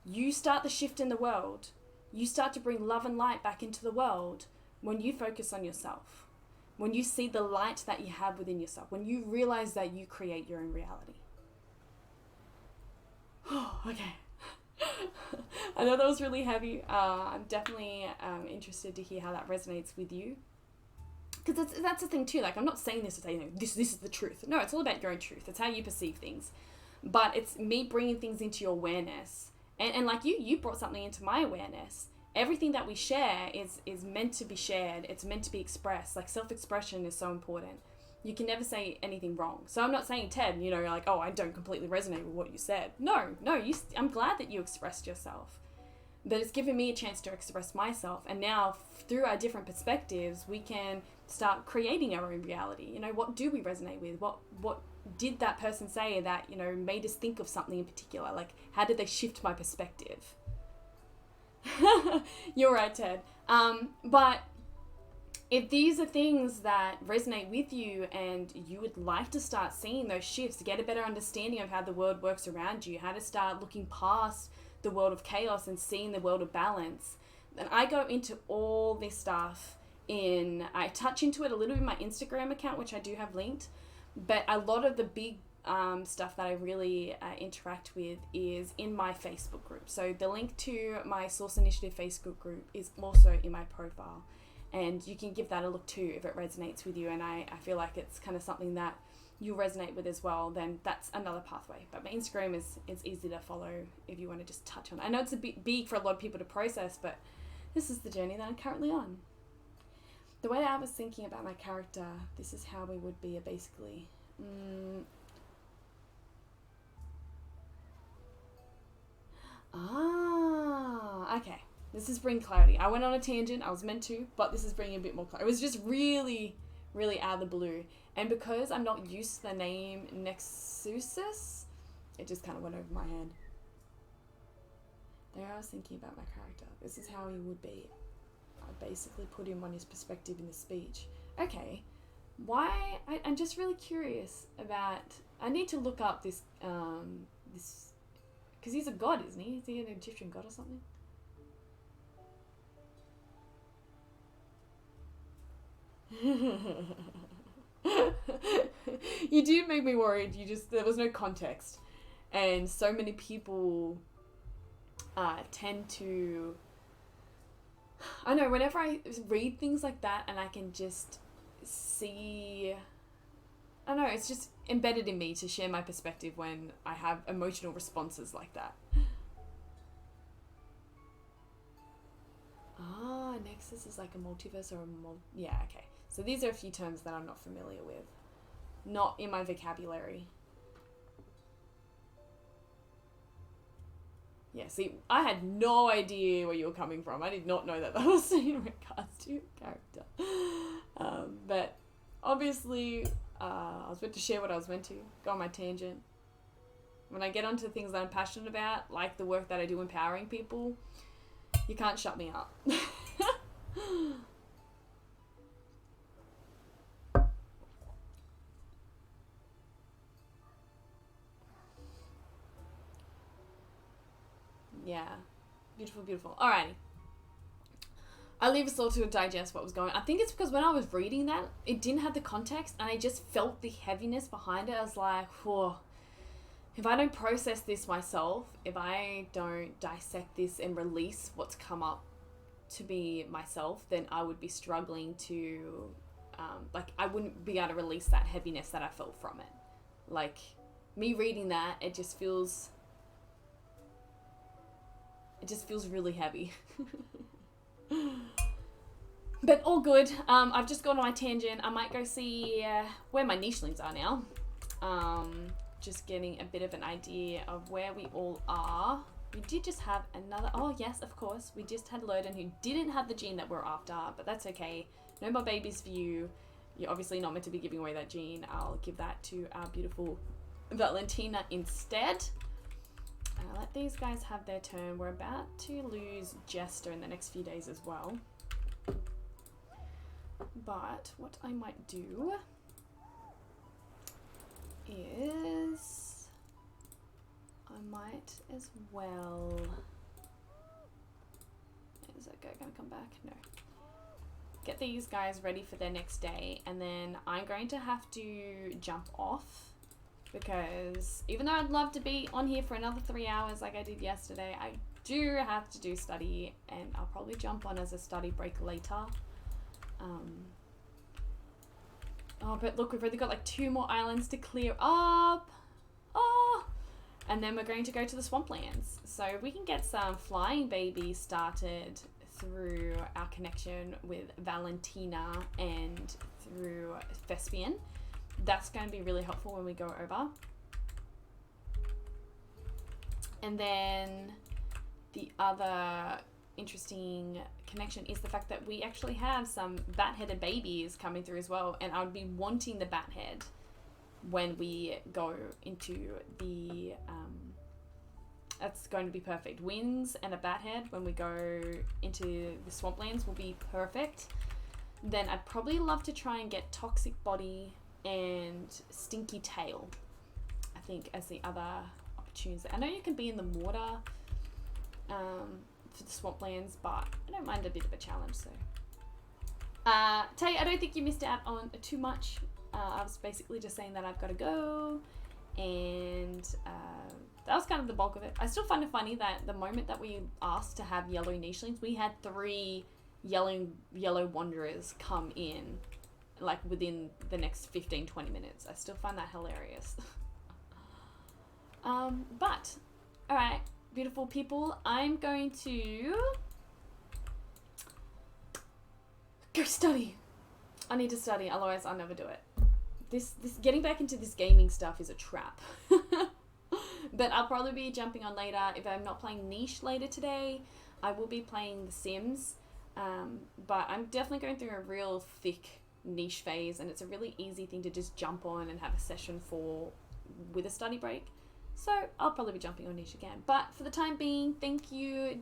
Speaker 1: You start the shift in the world. You start to bring love and light back into the world when you focus on yourself. When you see the light that you have within yourself. When you realize that you create your own reality. Okay. I know that was really heavy. I'm definitely interested to hear how that resonates with you. Because that's the thing too. Like, I'm not saying this to say, this is the truth. No, it's all about your own truth. It's how you perceive things. But it's me bringing things into your awareness. And like you brought something into my awareness. Everything that we share is meant to be shared. It's meant to be expressed. Like, self-expression is so important. You can never say anything wrong. So I'm not saying, Ted, like, oh, I don't completely resonate with what you said. No, I'm glad that you expressed yourself. But it's given me a chance to express myself. And now, through our different perspectives, we can start creating our own reality. What do we resonate with? What did that person say that, made us think of something in particular? Like, how did they shift my perspective? You're right, Ted. But if these are things that resonate with you and you would like to start seeing those shifts, to get a better understanding of how the world works around you, how to start looking past the world of chaos and seeing the world of balance, then I go into all this stuff I touch into it a little bit in my Instagram account, which I do have linked, but a lot of the big stuff that I really interact with is in my Facebook group. So the link to my Source Initiative Facebook group is also in my profile. and you can give that a look too if it resonates with you. And I feel like it's kind of something that you'll resonate with as well. Then that's another pathway. But my Instagram is easy to follow if you want to just touch on it. I know it's a bit big for a lot of people to process, but this is the journey that I'm currently on. The way I was thinking about my character, this is how we would be basically. Okay. This is bringing clarity. I went on a tangent. I was meant to, but this is bringing a bit more clarity. It was just really, really out of the blue. And because I'm not used to the name Nexusis, it just kind of went over my head. There I was thinking about my character. This is how he would be. I basically put him on his perspective in the speech. Okay. Why? I'm just really curious about... I need to look up this... Because he's a god, isn't he? Is he an Egyptian god or something? You did make me worried. There was no context, and so many people tend to, I know, whenever I read things like that and I can just see, I don't know, it's just embedded in me to share my perspective when I have emotional responses like that. Nexus is like a multiverse or yeah, okay. So these are a few terms that I'm not familiar with. Not in my vocabulary. Yeah, see, I had no idea where you were coming from. I did not know that was in regards to your character. But obviously, I was meant to share what I was meant to. Go on my tangent. When I get onto things that I'm passionate about, like the work that I do empowering people, you can't shut me up. Yeah. Beautiful, beautiful. Alrighty. I leave us all to digest what was going on. I think it's because when I was reading that, it didn't have the context and I just felt the heaviness behind it. I was like, whoa. If I don't process this myself, if I don't dissect this and release what's come up to be myself, then I would be struggling to, I wouldn't be able to release that heaviness that I felt from it. Like, me reading that, it just feels really heavy. But all good. I've just gone on my tangent. I might go see where my nichelings are now. Just getting a bit of an idea of where we all are. We did just have another... Oh, yes, of course. We just had Loden who didn't have the gene that we're after, but that's okay. No more babies for you. You're obviously not meant to be giving away that gene. I'll give that to our beautiful Valentina instead. Let these guys have their turn. We're about to lose Jester in the next few days as well. But what I might do is I might as well... Is that guy going to come back? No. Get these guys ready for their next day, and then I'm going to have to jump off because even though I'd love to be on here for another 3 hours like I did yesterday, I do have to do study, and I'll probably jump on as a study break later. Oh, but look, we've already got like 2 more islands to clear up. Oh, and then we're going to go to the swamplands. So we can get some flying babies started through our connection with Valentina and through Thespian. That's going to be really helpful when we go over. And then the other interesting connection is the fact that we actually have some bat-headed babies coming through as well, and I would be wanting the bat head when we go into the that's going to be perfect. Winds and a bat head when we go into the swamplands will be perfect. Then I'd probably love to try and get Toxic Body and Stinky Tail, I think, as the other opportunities. I know you can be in the water for the swamplands, but I don't mind a bit of a challenge. So Tay, I don't think you missed out on too much. I was basically just saying that I've got to go, and that was kind of the bulk of it. I still find it funny that the moment that we asked to have yellow nichelings, we had 3 yellow wanderers come in like within the next 15-20 minutes. I still find that hilarious. But all right, beautiful people, I'm going to go study. I need to study, otherwise I'll never do it. This getting back into this gaming stuff is a trap. But I'll probably be jumping on later. If I'm not playing Niche later today, I will be playing The Sims. But I'm definitely going through a real thick Niche phase, and it's a really easy thing to just jump on and have a session for with a study break. So I'll probably be jumping on Niche again. But for the time being, thank you,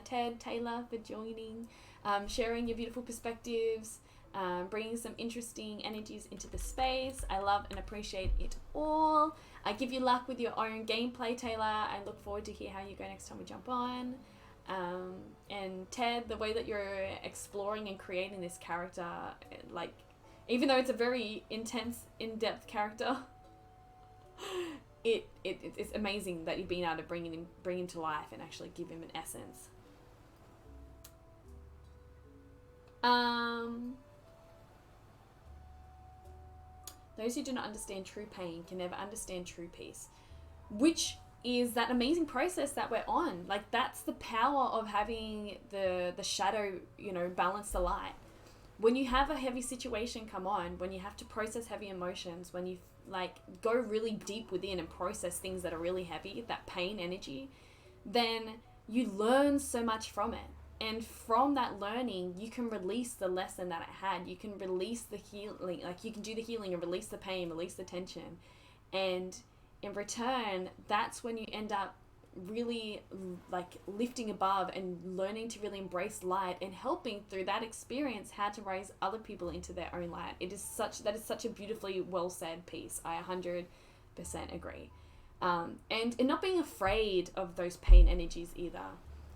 Speaker 1: Ted, Taylor, for joining, sharing your beautiful perspectives, bringing some interesting energies into the space. I love and appreciate it all. I give you luck with your own gameplay, Taylor. I look forward to hear how you go next time we jump on. And Ted, the way that you're exploring and creating this character, like, even though it's a very intense, in-depth character, it's amazing that you've been able to bring him to life and actually give him an essence. Those who do not understand true pain can never understand true peace, which is that amazing process that we're on. Like, that's the power of having the shadow, balance the light. When you have a heavy situation come on, when you have to process heavy emotions, when you go really deep within and process things that are really heavy, that pain energy, then you learn so much from it. And from that learning, you can release the lesson that it had. You can release the healing, you can do the healing and release the pain, release the tension. And in return, that's when you end up really lifting above and learning to really embrace light and helping through that experience how to raise other people into their own light. That is such a beautifully well said piece. I 100% agree. And not being afraid of those pain energies either.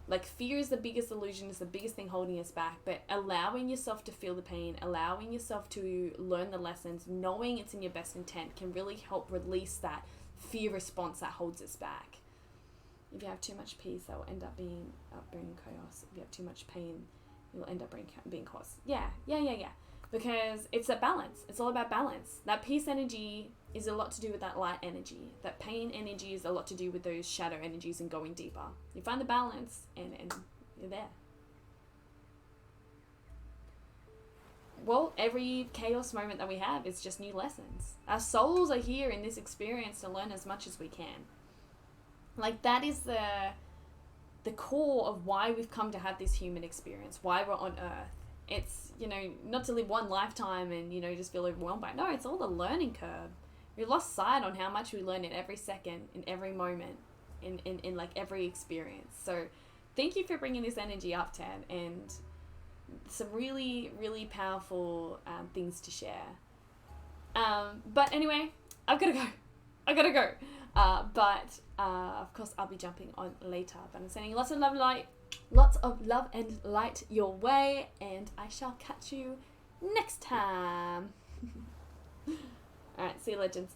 Speaker 1: Like, fear is the biggest illusion, is the biggest thing holding us back, but allowing yourself to feel the pain, allowing yourself to learn the lessons, knowing it's in your best intent can really help release that fear response that holds us back. If you have too much peace, that will end up bringing chaos. If you have too much pain, you'll end up being chaos. Yeah. Because it's a balance. It's all about balance. That peace energy is a lot to do with that light energy. That pain energy is a lot to do with those shadow energies and going deeper. You find the balance and you're there. Well, every chaos moment that we have is just new lessons. Our souls are here in this experience to learn as much as we can. Like, that is the core of why we've come to have this human experience, why we're on Earth. It's, not to live one lifetime and, just feel overwhelmed by it. No, it's all the learning curve. We lost sight on how much we learn in every second, in every moment, in every experience. So thank you for bringing this energy up, Ted, and some really, really powerful things to share. But anyway, I've got to go. But of course, I'll be jumping on later. But I'm sending lots of love and light your way, and I shall catch you next time. All right, see you, legends.